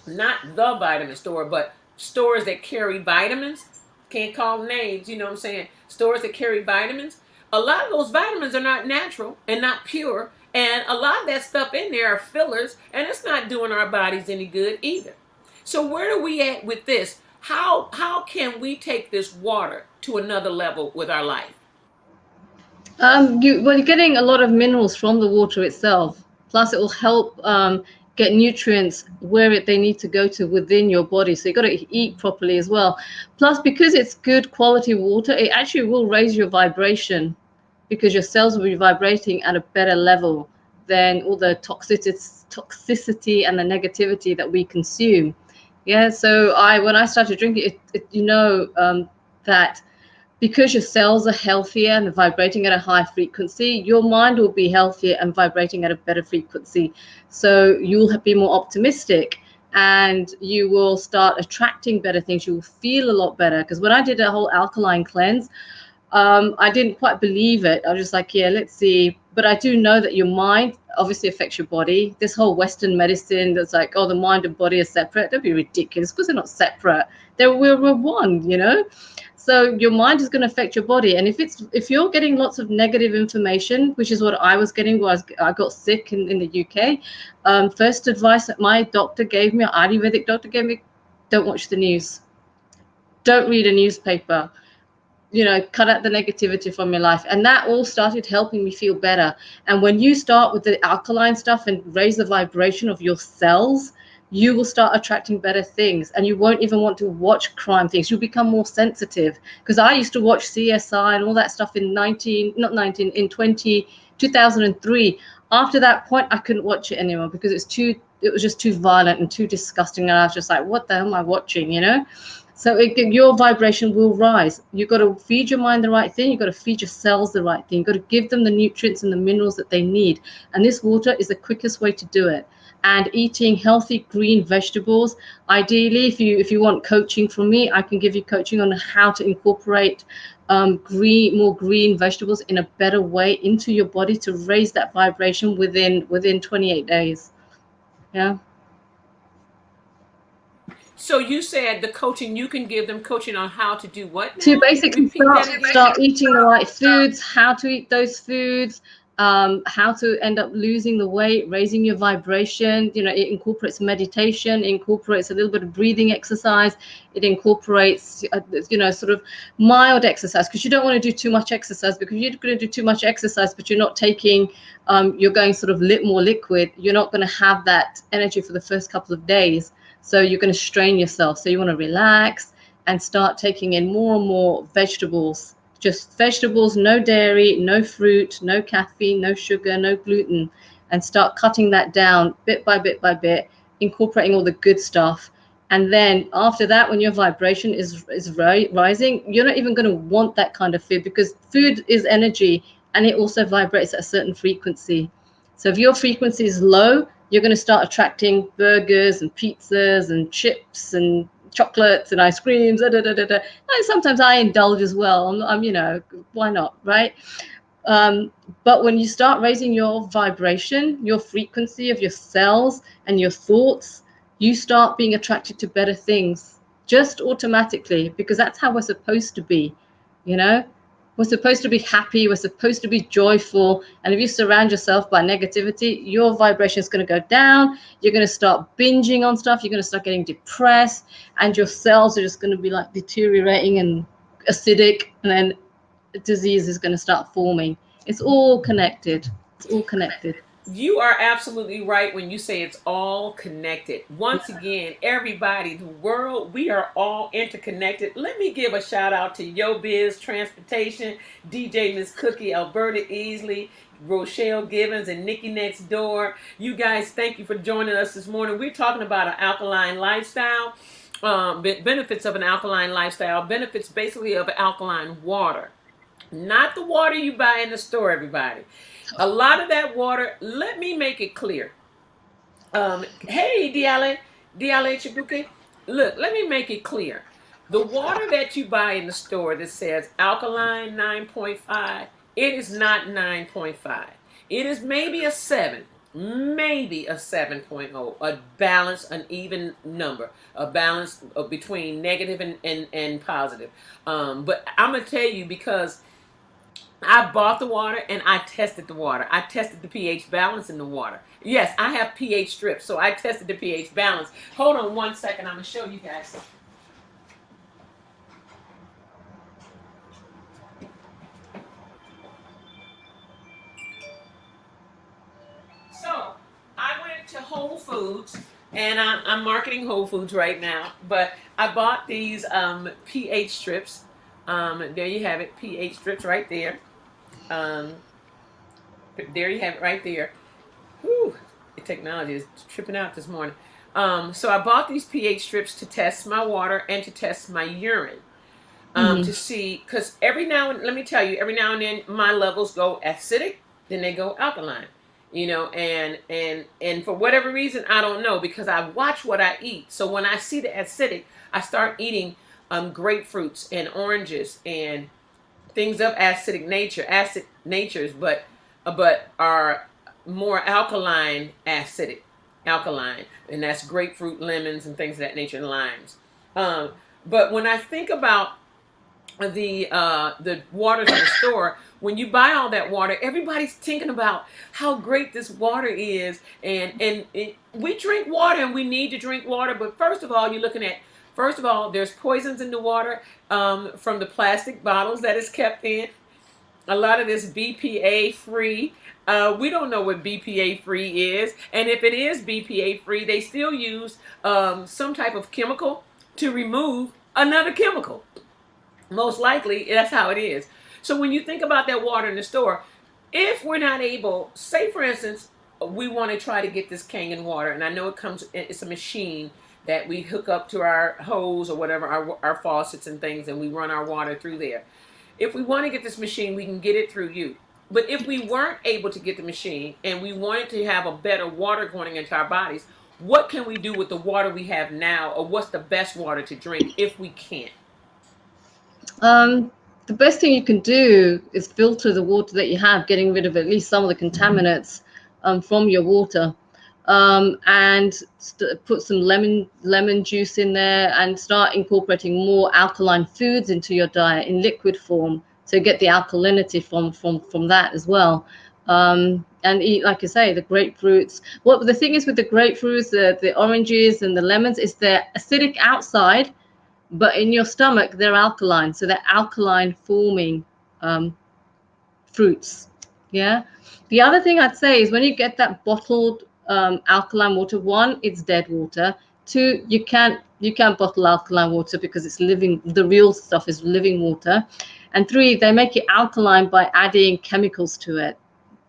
not the vitamin store, but stores that carry vitamins, can't call names, you know what I'm saying? Stores that carry vitamins. A lot of those vitamins are not natural and not pure. And a lot of that stuff in there are fillers, and it's not doing our bodies any good either. So where are we at with this? How can we take this water to another level with our life? You're getting a lot of minerals from the water itself. Plus, it will help get nutrients where they need to go to within your body. So you got to eat properly as well. Plus, because it's good quality water, it actually will raise your vibration because your cells will be vibrating at a better level than all the toxicity and the negativity that we consume. Yeah. So when I started drinking it, that because your cells are healthier and vibrating at a high frequency, your mind will be healthier and vibrating at a better frequency. So you'll be more optimistic and you will start attracting better things. You will feel a lot better. Because when I did a whole alkaline cleanse, I didn't quite believe it. I was just like, yeah, let's see. But I do know that your mind obviously affects your body. This whole Western medicine that's like, oh, the mind and body are separate. Don't be ridiculous because they're not separate. We're one. So your mind is going to affect your body. And if you're getting lots of negative information, which is what I was getting when I got sick in the UK, first advice that my doctor gave me, Ayurvedic doctor gave me, don't watch the news. Don't read a newspaper. Cut out the negativity from your life. And that all started helping me feel better. And when you start with the alkaline stuff and raise the vibration of your cells, you will start attracting better things, and you won't even want to watch crime things. You'll become more sensitive. Because I used to watch CSI and all that stuff in 2003. After that point, I couldn't watch it anymore because it was just too violent and too disgusting. And I was just like, what the hell am I watching? So your vibration will rise. You've got to feed your mind the right thing. You've got to feed your cells the right thing. You've got to give them the nutrients and the minerals that they need. And this water is the quickest way to do it. and eating healthy green vegetables. Ideally, if you want coaching from me, I can give you coaching on how to incorporate more green vegetables in a better way into your body to raise that vibration within 28 days. Yeah. So you said the coaching, you can give them coaching on how to do what To now? basically Repeat that again. start eating the right foods, how to eat those foods, how to end up losing the weight, raising your vibration. It incorporates meditation, it incorporates a little bit of breathing exercise, it incorporates sort of mild exercise, because you don't want to do too much exercise, because you're going to do too much exercise but you're not taking you're going sort of more liquid, you're not going to have that energy for the first couple of days, so you're going to strain yourself. So you want to relax and start taking in more and more vegetables, just vegetables, no dairy, no fruit, no caffeine, no sugar, no gluten, and start cutting that down bit by bit by bit, incorporating all the good stuff. And then after that, when your vibration is rising, you're not even going to want that kind of food, because food is energy and it also vibrates at a certain frequency. So if your frequency is low, you're going to start attracting burgers and pizzas and chips and chocolates and ice creams. Da, da, da, da, da. And sometimes I indulge as well. Why not, right? But when you start raising your vibration, your frequency of your cells and your thoughts, you start being attracted to better things just automatically, because that's how we're supposed to be. you know we're supposed to be happy, we're supposed to be joyful, and if you surround yourself by negativity, your vibration is going to go down. You're going to start binging on stuff, you're going to start getting depressed, and your cells are just going to be like deteriorating and acidic, and then disease is going to start forming. It's all connected. It's all connected. You are absolutely right when you say it's all connected. Once again, everybody, the world, we are all interconnected. Let me give a shout out to Yo Biz Transportation, DJ Miss Cookie, Alberta Easley, Rochelle Givens, and Nikki Next Door. You guys, thank you for joining us this morning. We're talking about an alkaline lifestyle, benefits of an alkaline lifestyle, benefits basically of alkaline water. Not the water you buy in the store, everybody. A lot of that water, let me make it clear. Hey, Diale Chibuke, look, let me make it clear. The water that you buy in the store that says alkaline 9.5, it is not 9.5. It is maybe a 7.0, a balance, an even number, a balance between negative and positive. But I'm going to tell you, because I bought the water and I tested the water. I tested the pH balance in the water. Yes, I have pH strips, so I tested the pH balance. Hold on one second. I'm going to show you guys. So I went to Whole Foods, and I'm marketing Whole Foods right now, but I bought these pH strips. There you have it, pH strips right there. Um, there you have it right there. Whew, technology is tripping out this morning. So I bought these pH strips to test my water and to test my urine. To Mm-hmm. see, because every now and let me tell you, every now and then my levels go acidic, then they go alkaline. And for whatever reason, I don't know, because I watch what I eat. So when I see the acidic, I start eating grapefruits and oranges and things of acid natures, but are more alkaline, and that's grapefruit, lemons, and things of that nature, and limes. Um, but when I think about the waters in the store, when you buy all that water, everybody's thinking about how great this water is, and we drink water and we need to drink water. But first of all, there's poisons in the water from the plastic bottles that is kept in. A lot of this BPA free. We don't know what BPA free is, and if it is BPA free, they still use some type of chemical to remove another chemical. Most likely, that's how it is. So when you think about that water in the store, if we're not able, say for instance, we want to try to get this Kangen water, and I know it's a machine that we hook up to our hose or whatever, our faucets and things, and we run our water through there. If we want to get this machine, we can get it through you. But if we weren't able to get the machine and we wanted to have a better water going into our bodies, what can we do with the water we have now, or what's the best water to drink if we can't? Um, the best thing you can do is filter the water that you have, getting rid of at least some of the contaminants from your water, and put some lemon juice in there, and start incorporating more alkaline foods into your diet in liquid form, so get the alkalinity from that as well. And eat, like you say, the grapefruits. Well, the thing is with the grapefruits, the oranges and the lemons, is they're acidic outside, but in your stomach they're alkaline, so they're alkaline forming um, fruits. Yeah. The other thing I'd say is when you get that bottled alkaline water, one, it's dead water. Two, you can't bottle alkaline water because it's living, the real stuff is living water. And three, they make it alkaline by adding chemicals to it.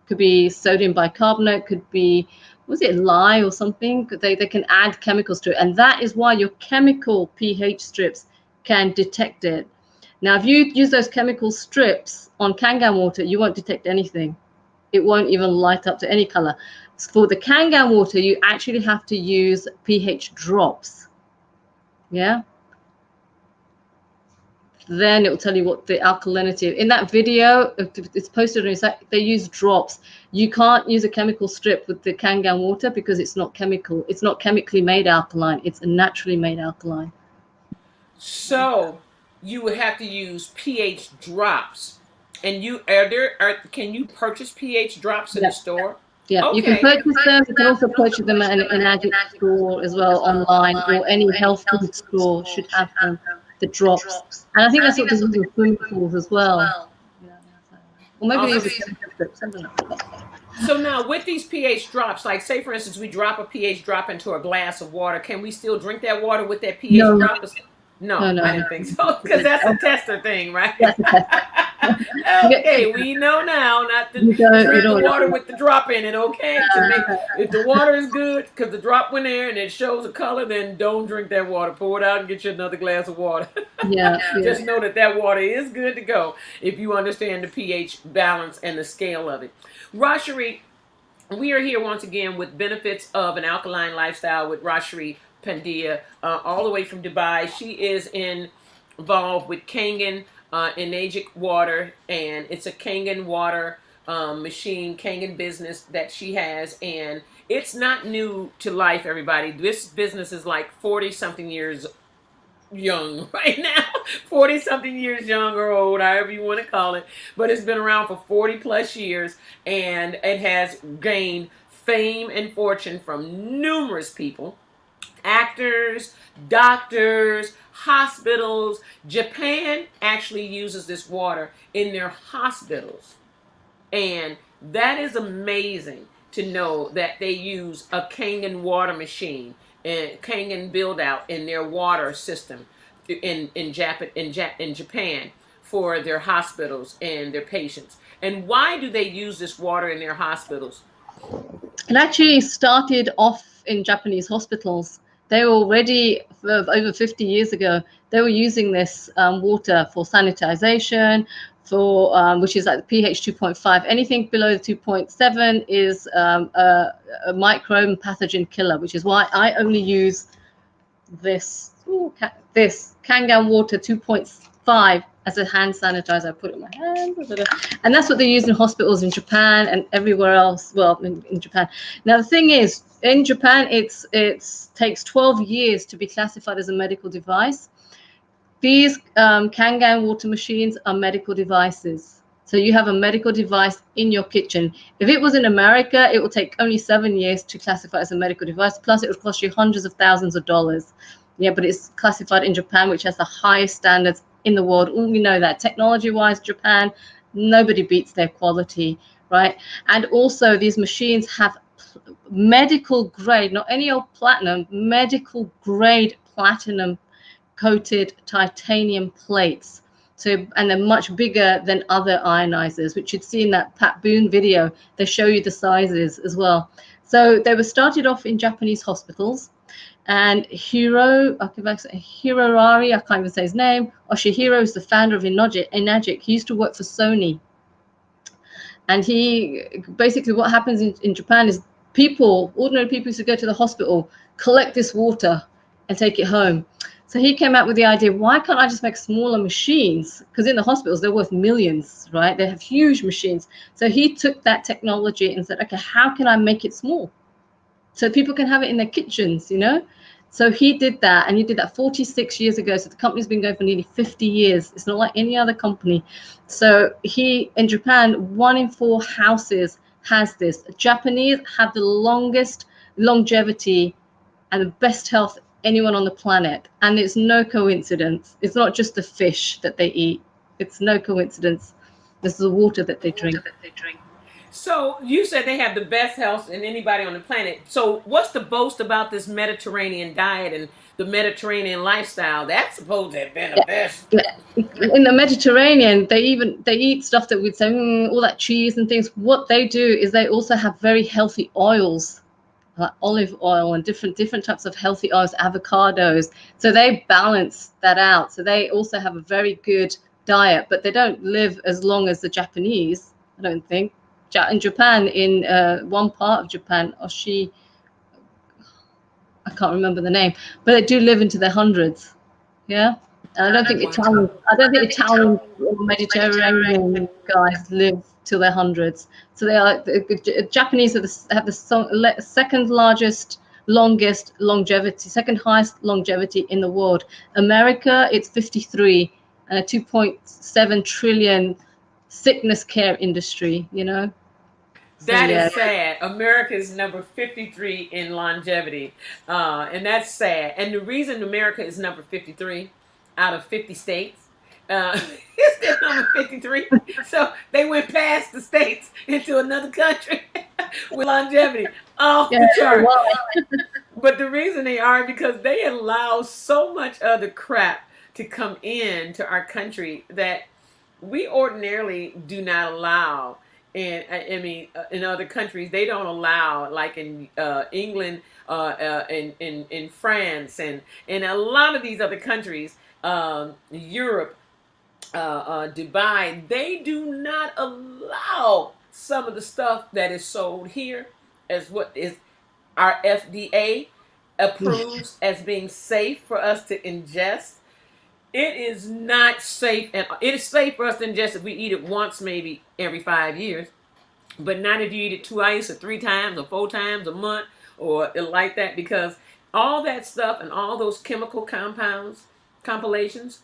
Could be sodium bicarbonate, could be, was it lye or something? They can add chemicals to it, and that is why your chemical pH strips can detect it. Now, if you use those chemical strips on Kangen water, you won't detect anything. It won't even light up to any color. For the Kangen water, you actually have to use pH drops. Yeah. Then it will tell you what the alkalinity. In that video, it's posted on your site, they use drops. You can't use a chemical strip with the Kangen water because it's not chemical. It's not chemically made alkaline. It's a naturally made alkaline. So you would have to use pH drops. And you are there? Can you purchase pH drops in Yeah, the store? yeah. You can Okay. purchase them. You can also purchase them at an Addict store as well, online, or any health food store should have them, the drops. And I think that's what they use in swimming pools as well. Yeah. Or maybe they use Awesome. a chemical strips. I don't know. So now with these pH drops, like say for instance, we drop a pH drop into a glass of water, can we still drink that water with that pH No, drop? no, No, no, I no. didn't think so because that's a tester thing, right? That's a test. Okay, we know now not to You drink the don't water know. with the drop in it. Okay, to make if the water is good because the drop went there and it shows a color, then don't drink that water. Pour it out and get you another glass of water. Yeah, yeah. Just know that that water is good to go if you understand the pH balance and the scale of it. Rashari, we are here once again with benefits of an alkaline lifestyle with Rashari Pandya, all the way from Dubai. She is involved with Kangen Enagic water, and it's a Kangen water machine, Kangen business that she has, and it's not new to life, everybody. This business is like 40 something years young right now, 40 something years young or old, however you want to call it, but it's been around for 40 plus years, and it has gained fame and fortune from numerous people, actors, doctors, hospitals. Japan actually uses this water in their hospitals, and that is amazing to know that they use a Kangen water machine and Kangen build out in their water system in Japan for their hospitals and their patients. And why do they use this water in their hospitals? It actually started off in Japanese hospitals. They were already, over 50 years ago, they were using this water for sanitization, for which is like pH 2.5. Anything below 2.7 is a microbe pathogen killer, which is why I only use this this Kangen water 2.5 as a hand sanitizer. I put it in my hand, and that's what they use in hospitals in Japan and everywhere else. Well, in Japan. Now the thing is, in Japan, it takes 12 years to be classified as a medical device. These Kangen water machines are medical devices. So you have a medical device in your kitchen. If it was in America, it would take only 7 years to classify as a medical device. Plus, it would cost you hundreds of thousands of dollars. Yeah, but it's classified in Japan, which has the highest standards in the world. All we know that technology-wise, Japan, nobody beats their quality, right? And also, these machines have medical grade, not any old platinum, medical grade platinum coated titanium plates. So, and they're much bigger than other ionizers, which you'd see in that Pat Boone video. They show you the sizes as well. So they were started off in Japanese hospitals, and Hirorari, I can't even say his name, Oshihiro is the founder of Enagic. He used to work for Sony. And he basically, what happens in Japan is people, ordinary people, used to go to the hospital, collect this water, and take it home. So he came out with the idea, why can't I just make smaller machines? Because in the hospitals, they're worth millions, right? They have huge machines. So he took that technology and said, okay, how can I make it small? So people can have it in their kitchens, you know? So he did that, and he did that 46 years ago. So the company's been going for nearly 50 years. It's not like any other company. So he, in Japan, 1 in 4 houses has this. Japanese have the longest longevity and the best health anyone on the planet. And it's no coincidence. It's not just the fish that they eat. It's no coincidence. This is the water that they drink. So you said they have the best health in anybody on the planet. So what's the boast about this Mediterranean diet and the Mediterranean lifestyle? That's supposed to have been the best. In the Mediterranean, they eat stuff that we'd say all that cheese and things. What they do is they also have very healthy oils, like olive oil and different types of healthy oils, avocados. So they balance that out. So they also have a very good diet, but they don't live as long as the Japanese, I don't think. In Japan, in one part of Japan, Oshi, I can't remember the name, but they do live into their hundreds. Yeah. And I don't think Italian or Mediterranean guys live till their hundreds. So they are the Japanese have the second largest, longest longevity, second highest longevity in the world. America, it's 53, and a 2.7 trillion sickness care industry. You know. So That yeah. is sad. America is number 53 in longevity. And that's sad. And the reason America is number 53 out of 50 states, it's still number 53. So they went past the states into another country with longevity off Yeah. the chart. Well, But the reason they are because they allow so much other crap to come in to our country that we ordinarily do not allow. And I mean, in other countries, they don't allow, like in England, in France, and in a lot of these other countries, Europe, Dubai, they do not allow some of the stuff that is sold here as what is our FDA approves as being safe for us to ingest. It is not safe, and it is safe for us to ingest if we eat it once, maybe every 5 years, but not if you eat it twice or 3 times or 4 times a month or like that, because all that stuff and all those chemical compilations,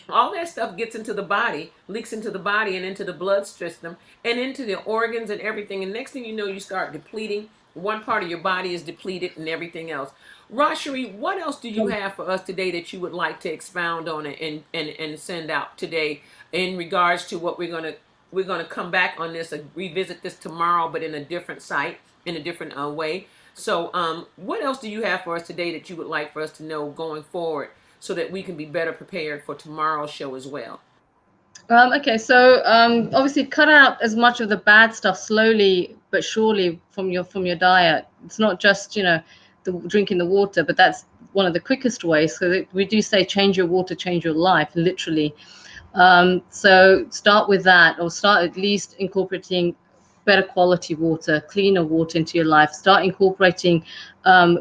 all that stuff gets into the body, leaks into the body and into the blood system and into the organs and everything. And next thing you know, you start depleting. One part of your body is depleted and everything else. Rashari, what else do you have for us today that you would like to expound on and send out today in regards to what we're gonna come back on this, revisit this tomorrow, but in a different site, in a different way. So, what else do you have for us today that you would like for us to know going forward, so that we can be better prepared for tomorrow's show as well? Okay, so obviously cut out as much of the bad stuff slowly but surely from your diet. It's not just drinking the water, but that's one of the quickest ways. So we do say change your water, change your life, literally. So start with that, or start at least incorporating better quality water, cleaner water into your life. Start incorporating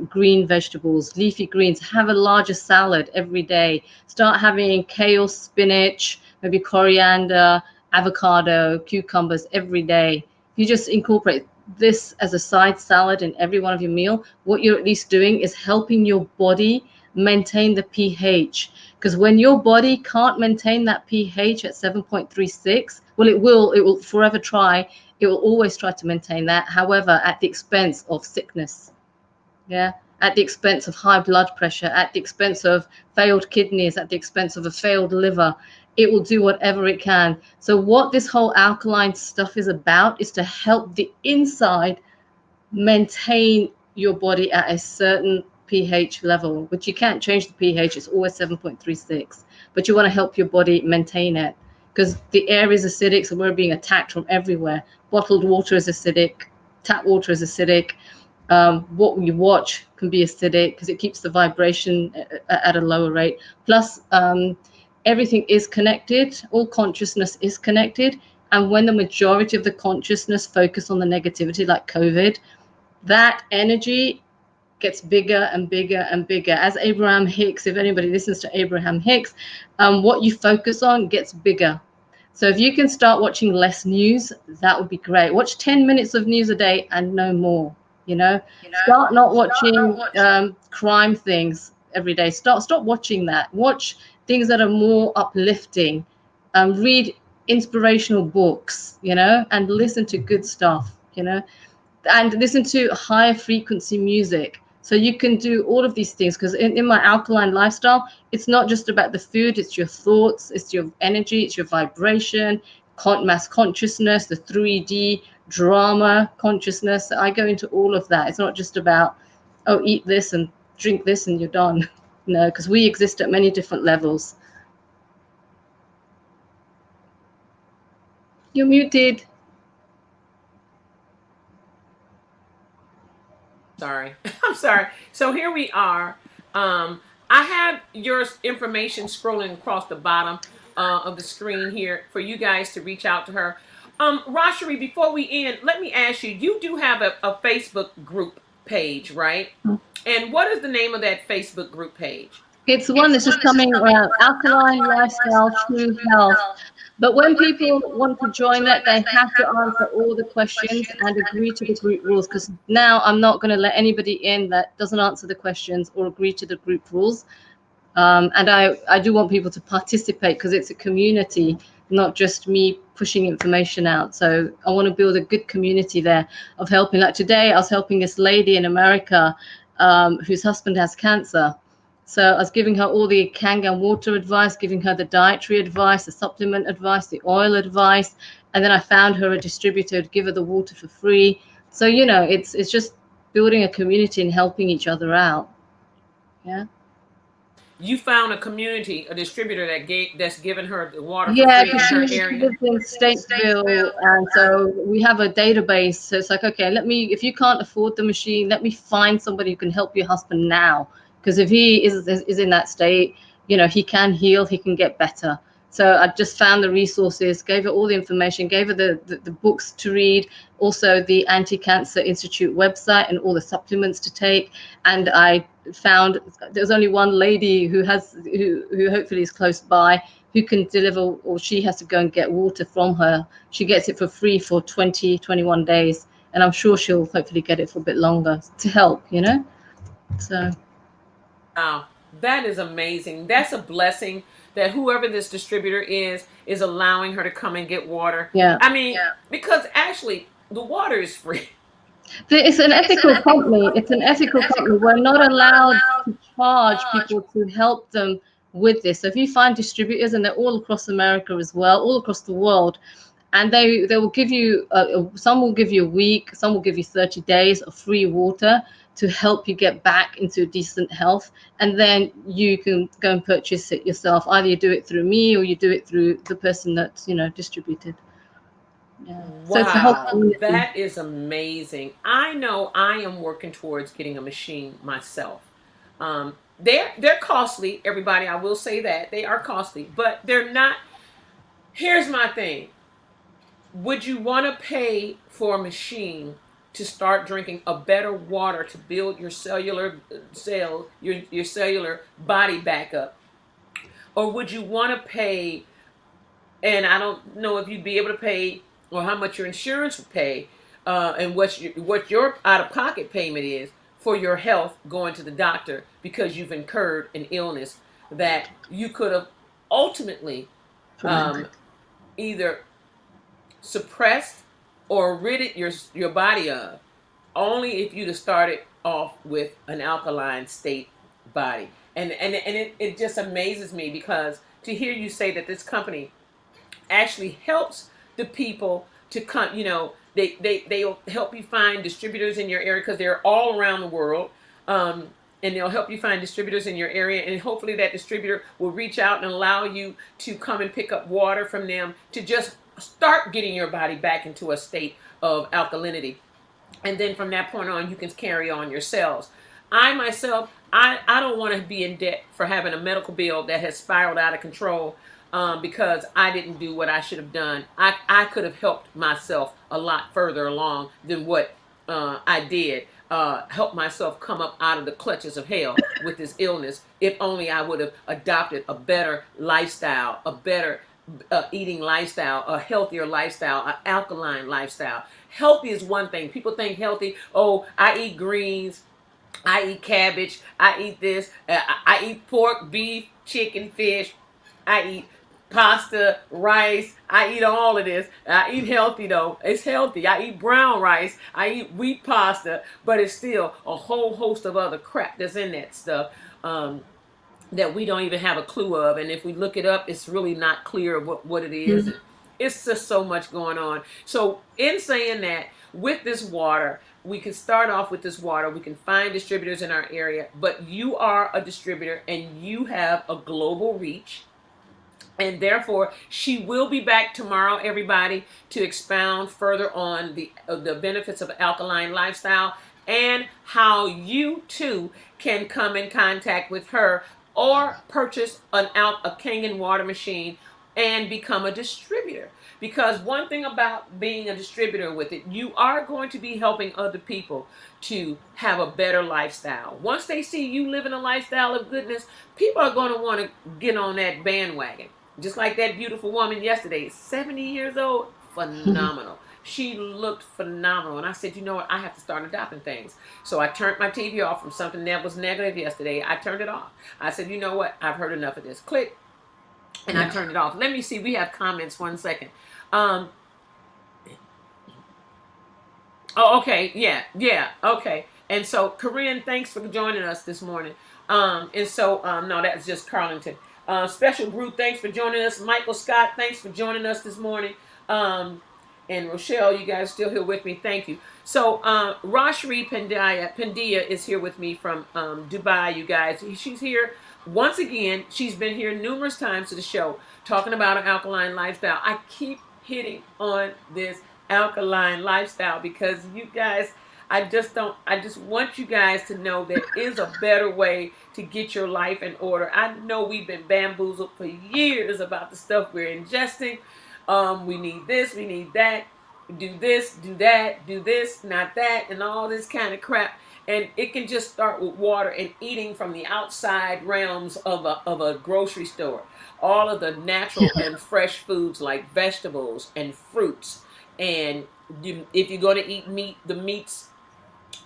green vegetables, leafy greens. Have a larger salad every day. Start having kale, spinach, maybe coriander, avocado, cucumbers every day. You just incorporate this as a side salad in every one of your meal. What you're at least doing is helping your body maintain the pH, because when your body can't maintain that pH at 7.36, well, it will forever try. It will always try to maintain that, however, at the expense of sickness. Yeah, at the expense of high blood pressure, at the expense of failed kidneys, at the expense of a failed liver. It will do whatever it can. So what this whole alkaline stuff is about is to help the inside maintain your body at a certain pH level, which you can't change the pH. It's always 7.36, but you want to help your body maintain it, because the air is acidic, so we're being attacked from everywhere. Bottled water is acidic, tap water is acidic. What you watch can be acidic because it keeps the vibration at a lower rate. Plus, everything is connected. All consciousness is connected, And when the majority of the consciousness focus on the negativity, like COVID, that energy gets bigger and bigger and bigger. As Abraham Hicks, if anybody listens to Abraham Hicks, what you focus on gets bigger. So if you can start watching less news, that would be great. Watch 10 minutes of news a day and no more. You know, start not watching crime things every day. Stop watching that. Watch things that are more uplifting. Read inspirational books, you know, and listen to good stuff, you know, and listen to higher frequency music. So you can do all of these things, because in my alkaline lifestyle, it's not just about the food, it's your thoughts, it's your energy, it's your vibration, mass consciousness, the 3D drama consciousness. I go into all of that. It's not just about, oh, eat this and drink this and you're done. No, because we exist at many different levels. You're muted. Sorry. I'm sorry. So here we are. I have your information scrolling across the bottom of the screen here for you guys to reach out to her. Rashari, before we end, let me ask you, you do have a Facebook group page, right? And what is the name of that Facebook group page? It's the one that's just coming around, Alkaline Lifestyle True Health. But when people want to join that, they have to answer all the questions and agree to the group rules, because now I'm not going to let anybody in that doesn't answer the questions or agree to the group rules. And I do want people to participate, because it's a community, not just me pushing information out. So I want to build a good community there of helping. Like today, I was helping this lady in America whose husband has cancer. So I was giving her all the Kangen water advice, giving her the dietary advice, the supplement advice, the oil advice. And then I found her a distributor to give her the water for free. So, you know, it's just building a community and helping each other out. Yeah. You found a community, a distributor that's giving her the water for Yeah, free in because her she area. lives in Statesville, and so we have a database. So it's like, okay, if you can't afford the machine, let me find somebody who can help your husband now. Because if he is in that state, you know, he can heal, he can get better. So I just found the resources, gave her all the information, gave her the books to read, also the Anti-Cancer Institute website and all the supplements to take. And I found there's only one lady who hopefully is close by, who can deliver, or she has to go and get water from her. She gets it for free for 21 days. And I'm sure she'll hopefully get it for a bit longer to help, you know? So. Wow, that is amazing. That's a blessing that whoever this distributor is allowing her to come and get water. Yeah. I mean, because actually the water is free. It's an ethical company. It's an ethical company. We're not allowed to charge people to help them with this. So if you find distributors, and they're all across America as well, all across the world, and they will give you some will give you a week, some will give you 30 days of free water to help you get back into decent health, and then you can go and purchase it yourself. Either you do it through me or you do it through the person that's, you know, distributed. Yeah. So it's a whole Wow, community. that is amazing. I know I am working towards getting a machine myself. They're costly, everybody. I will say that they are costly, but they're not. Here's my thing: would you want to pay for a machine to start drinking a better water to build your cellular your cellular body back up, or would you want to pay? And I don't know if you'd be able to pay or how much your insurance would pay, and what your out of pocket payment is for your health going to the doctor because you've incurred an illness that you could have ultimately Prevented. either suppressed or ridded your body of, only if you'd have started off with an alkaline state body. And it just amazes me, because to hear you say that this company actually helps the people to come, you know, they'll help you find distributors in your area, because they're all around the world. And they'll help you find distributors in your area, and hopefully that distributor will reach out and allow you to come and pick up water from them to just start getting your body back into a state of alkalinity. And then from that point on, you can carry on yourselves. I myself, I don't want to be in debt for having a medical bill that has spiraled out of control. because I didn't do what I should have done. I could have helped myself a lot further along than what I did. Help myself come up out of the clutches of hell with this illness. If only I would have adopted a better lifestyle, a better eating lifestyle, a healthier lifestyle, an alkaline lifestyle. Healthy is one thing. People think healthy, oh, I eat greens, I eat cabbage, I eat this, I eat pork, beef, chicken, fish, I eat pasta, rice, I eat all of this. I eat healthy though. It's healthy. I eat brown rice, I eat wheat pasta, but it's still a whole host of other crap that's in that stuff. That we don't even have a clue of. And if we look it up, it's really not clear what it is. Mm. And it's just so much going on. So in saying that, with this water, we can start off with this water. We can find distributors in our area, but you are a distributor and you have a global reach. And therefore, she will be back tomorrow, everybody, to expound further on the benefits of alkaline lifestyle and how you too can come in contact with her or purchase a Kangen water machine and become a distributor. Because one thing about being a distributor with it, you are going to be helping other people to have a better lifestyle. Once they see you living a lifestyle of goodness, people are going to want to get on that bandwagon. Just like that beautiful woman yesterday, 70 years old, phenomenal. She looked phenomenal. And I said, you know what? I have to start adopting things. So I turned my TV off from something that was negative yesterday. I turned it off. I said, you know what? I've heard enough of this. Click. And I turned it off. Let me see. We have comments. 1 second. Oh, okay. Yeah. Okay. And so, Corinne, thanks for joining us this morning. And so, no, that's just Carlington. Special group, thanks for joining us. Michael Scott, thanks for joining us this morning. And Rochelle, you guys still here with me. Thank you. So, Rashri Pendia is here with me from Dubai, you guys. She's here once again. She's been here numerous times to the show talking about an alkaline lifestyle. I keep hitting on this alkaline lifestyle because you guys, I just want you guys to know there is a better way to get your life in order. I know we've been bamboozled for years about the stuff we're ingesting. We need this, we need that, do this, do that, do this, not that, and all this kind of crap. And it can just start with water and eating from the outside realms of a grocery store. All of the natural and fresh foods like vegetables and fruits. And if you're going to eat meat, the meats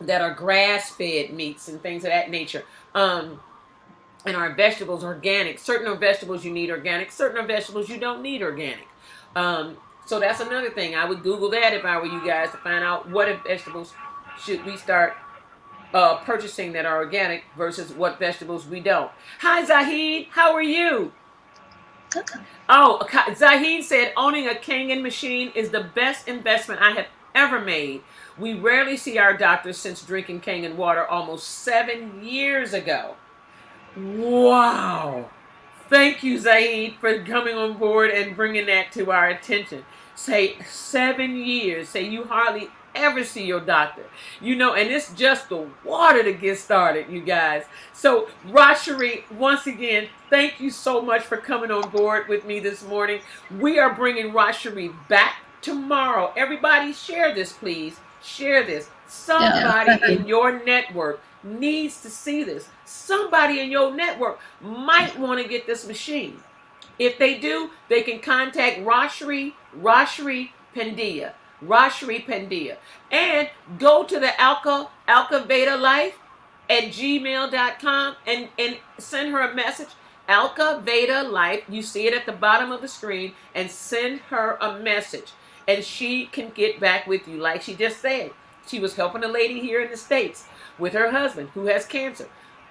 that are grass-fed meats and things of that nature. And our vegetables organic. Certain vegetables you need organic. Certain vegetables you don't need organic. So that's another thing. I would Google that if I were you guys to find out what vegetables should we start purchasing that are organic versus what vegetables we don't. Hi, Zahid. How are you? Oh, Zahid said owning a Kangen machine is the best investment I have ever made. We rarely see our doctors since drinking Kangen water almost 7 years ago. Wow. Thank you, Zaid, for coming on board and bringing that to our attention. Say 7 years. Say you hardly ever see your doctor. You know, and it's just the water to get started, you guys. So, Rashari, once again, thank you so much for coming on board with me this morning. We are bringing Rashari back tomorrow. Everybody share this, please. Share this. Somebody in your network needs to see this. Somebody in your network might want to get this machine. If they do, they can contact Rashri Pendia. Rashri Pendia. And go to the Alka Veda Life at gmail.com and send her a message. Alka Veda Life. You see it at the bottom of the screen, and send her a message. And she can get back with you. Like she just said, she was helping a lady here in the States with her husband who has cancer.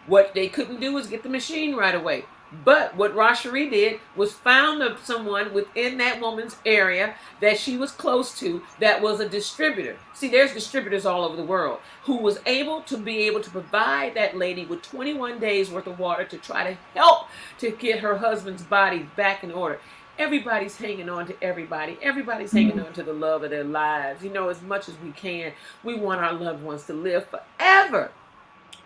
What they couldn't do was get the machine right away. But what Rashari did was found someone within that woman's area that she was close to that was a distributor. See, there's distributors all over the world who was able to provide that lady with 21 days worth of water to try to help to get her husband's body back in order. Everybody's hanging on to everybody. Everybody's hanging on to the love of their lives. You know, as much as we can, we want our loved ones to live forever.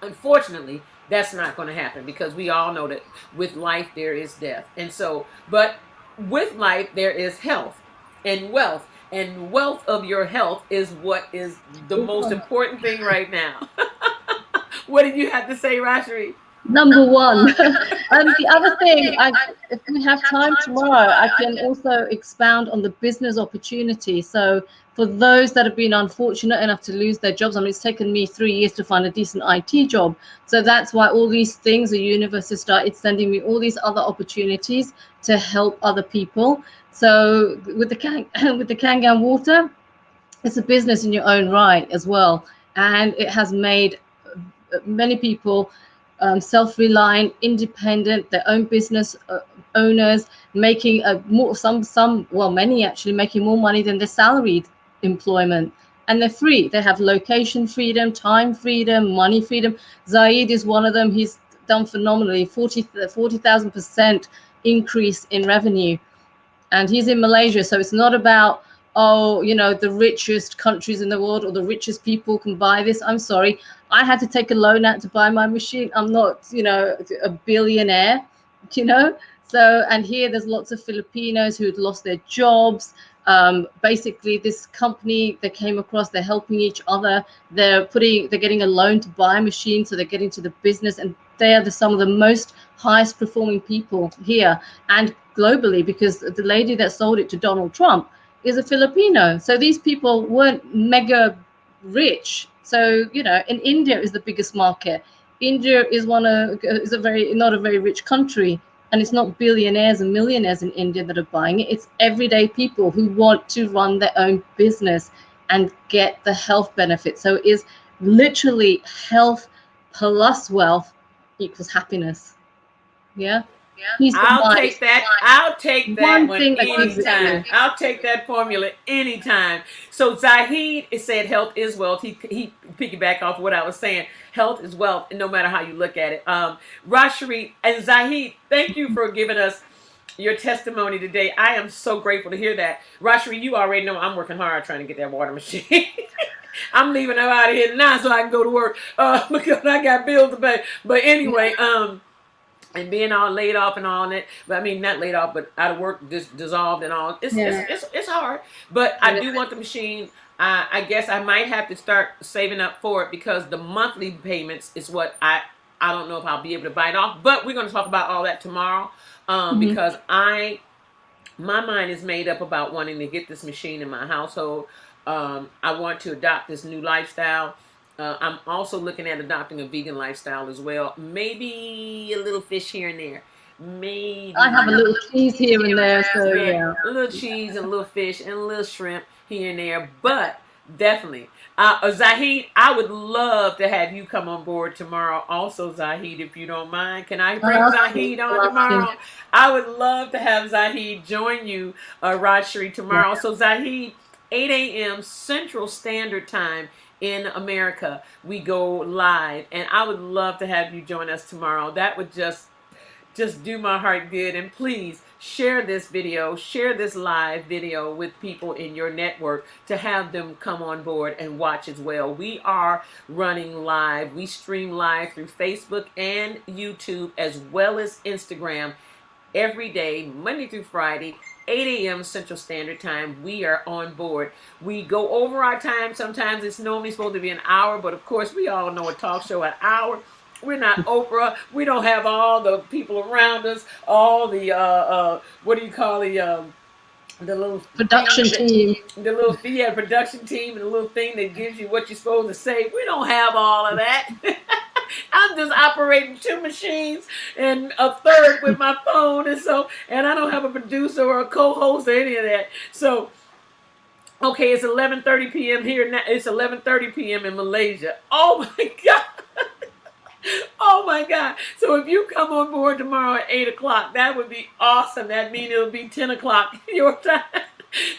Unfortunately, that's not going to happen because we all know that with life there is death. And so, but with life there is health and wealth. And wealth of your health is what is the most important thing right now. What did you have to say, Rashri? Number one. And the other thing, if we have time tomorrow, I can also expound on the business opportunity. So for those that have been unfortunate enough to lose their jobs, I mean, it's taken me 3 years to find a decent IT job. So that's why all these things, the universe has started sending me all these other opportunities to help other people. So with the with the Kangen water, it's a business in your own right as well, and it has made many people self-reliant, independent, their own business owners, making more, well, many actually making more money than their salaried employment. And they're free. They have location freedom, time freedom, money freedom. Zaid is one of them. He's done phenomenally, 40,000% increase in revenue, and he's in Malaysia. So it's not about, oh, you know, the richest countries in the world or the richest people can buy this. I'm sorry, I had to take a loan out to buy my machine. I'm not, you know, a billionaire, you know. So, and here there's lots of Filipinos who had lost their jobs. Basically, this company they came across, they're helping each other. They're getting a loan to buy a machine, so they're getting to the business, and they are some of the most highest performing people here and globally, because the lady that sold it to Donald Trump is a Filipino. So these people weren't mega rich. So, you know, in India is the biggest market. India is a very not a very rich country, and it's not billionaires and millionaires in India that are buying it. It's everyday people who want to run their own business and get the health benefits. So it is literally health plus wealth equals happiness. Yeah. Peace of I'll mind. take that. I'll take that One one thing that gives it to anytime. you. I'll take that formula anytime. So Zahid said health is wealth. He piggyback off what I was saying. Health is wealth, no matter how you look at it. Rashri and Zahid, thank you for giving us your testimony today. I am so grateful to hear that. Rashri, you already know I'm working hard trying to get that water machine. I'm leaving her out of here now so I can go to work because I got bills to pay. But anyway, and being all laid off and all that, but I mean not laid off, but out of work, just dissolved and all. It's hard, but I do want the machine. I guess I might have to start saving up for it because the monthly payments is what I don't know if I'll be able to bite off. But we're going to talk about all that tomorrow because my mind is made up about wanting to get this machine in my household. I want to adopt this new lifestyle. I'm also looking at adopting a vegan lifestyle as well. Maybe a little fish here and there. Maybe I have a little cheese here and there, so yeah, yeah. a little cheese and a little fish and a little shrimp here and there. But definitely, Zahid, I would love to have you come on board tomorrow. Also, Zahid, if you don't mind, can I bring Zahid on tomorrow? I would love to have Zahid join you, Rajshri, tomorrow. So Zahid, 8 a.m. Central Standard Time in America, we go live, and I would love to have you join us tomorrow. That would just do my heart good. And please share this video, share this live video with people in your network to have them come on board and watch as well. We are running live. We stream live through Facebook and YouTube as well as Instagram every day, Monday through Friday, 8 a.m. Central Standard Time. We are on board. We go over our time. Sometimes it's normally supposed to be an hour, but of course we all know a talk show an hour. We're not Oprah. We don't have all the people around us, all the what do you call the little Production team. the little production team and the little thing that gives you what you're supposed to say. We don't have all of that. I'm just operating 2 machines and a third with my phone, and I don't have a producer or a co-host or any of that. So, okay, it's 11:30 p.m. here now. It's 11:30 p.m. in Malaysia. Oh my God. Oh my God. So if you come on board tomorrow at 8 o'clock, that would be awesome. That means it'll be 10 o'clock your time.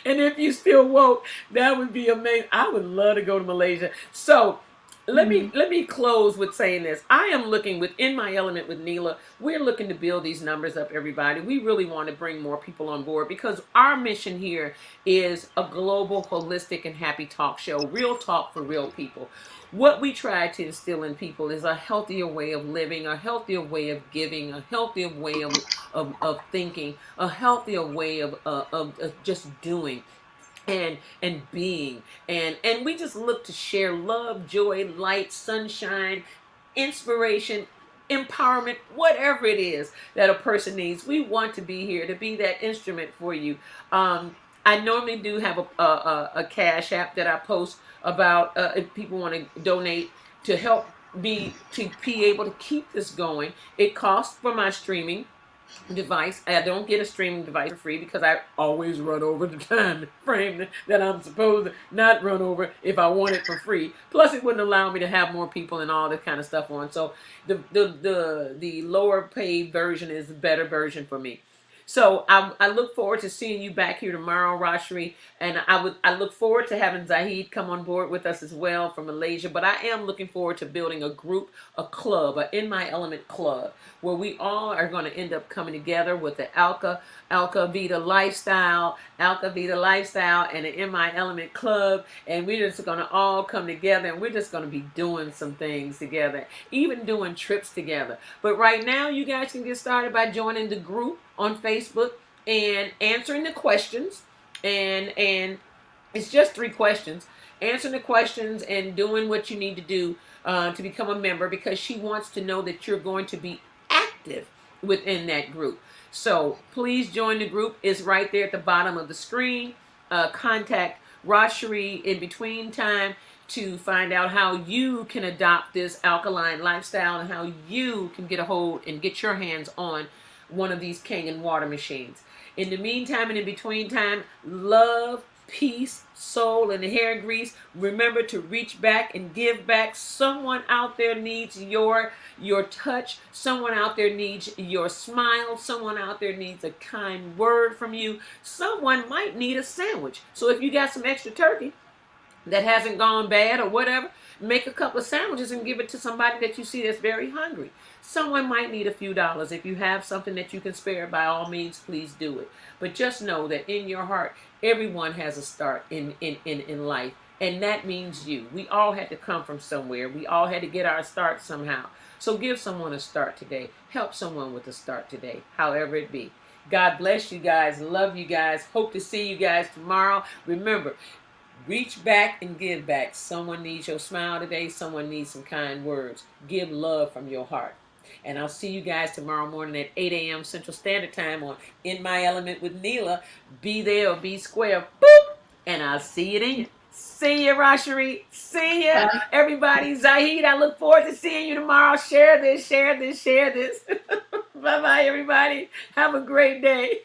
And if you still woke, that would be amazing. I would love to go to Malaysia. So let me close with saying this. I am looking within my element with Neela. We're looking to build these numbers up, everybody. We really want to bring more people on board because our mission here is a global, holistic, and happy talk show. Real talk for real people. What we try to instill in people is a healthier way of living, a healthier way of giving, a healthier way of of thinking, a healthier way of just doing and being, and we just look to share love, joy, light, sunshine, inspiration, empowerment, whatever it is that a person needs. We want to be here to be that instrument for you. I normally do have a cash app that I post about if people want to donate to help me to be able to keep this going. It costs for my streaming device. I don't get a streaming device for free because I always run over the time frame that I'm supposed to not run over if I want it for free. Plus, it wouldn't allow me to have more people and all that kind of stuff on. So the lower paid version is the better version for me. So I look forward to seeing you back here tomorrow, Rashri, and I look forward to having Zahid come on board with us as well from Malaysia. But I am looking forward to building a group, a club, an In My Element club, where we all are going to end up coming together with the Alka Vita lifestyle, and the In My Element club, and we're just going to all come together, and we're just going to be doing some things together, even doing trips together. But right now, you guys can get started by joining the group on Facebook and answering the questions, and it's just 3 questions. Answering the questions and doing what you need to do to become a member, because she wants to know that you're going to be active within that group. So please join the group. It's right there at the bottom of the screen. Contact Rashri in between time to find out how you can adopt this alkaline lifestyle and how you can get a hold and get your hands on one of these Kangen water machines. In the meantime and in between time, love, peace, soul, and hair grease. Remember to reach back and give back. Someone out there needs your touch. Someone out there needs your smile. Someone out there needs a kind word from you. Someone might need a sandwich. So if you got some extra turkey that hasn't gone bad or whatever, make a couple of sandwiches and give it to somebody that you see that's very hungry. Someone might need a few dollars. If you have something that you can spare, by all means, please do it. But just know that in your heart, everyone has a start in life. And that means you. We all had to come from somewhere. We all had to get our start somehow. So give someone a start today. Help someone with a start today, however it be. God bless you guys. Love you guys. Hope to see you guys tomorrow. Remember, reach back and give back. Someone needs your smile today. Someone needs some kind words. Give love from your heart. And I'll see you guys tomorrow morning at 8 a.m. Central Standard Time on In My Element with Neela. Be there or be square. Boop! And I'll see you then. See you, Rashri. See ya, everybody. Zahid, I look forward to seeing you tomorrow. Share this, share this, share this. Bye-bye, everybody. Have a great day.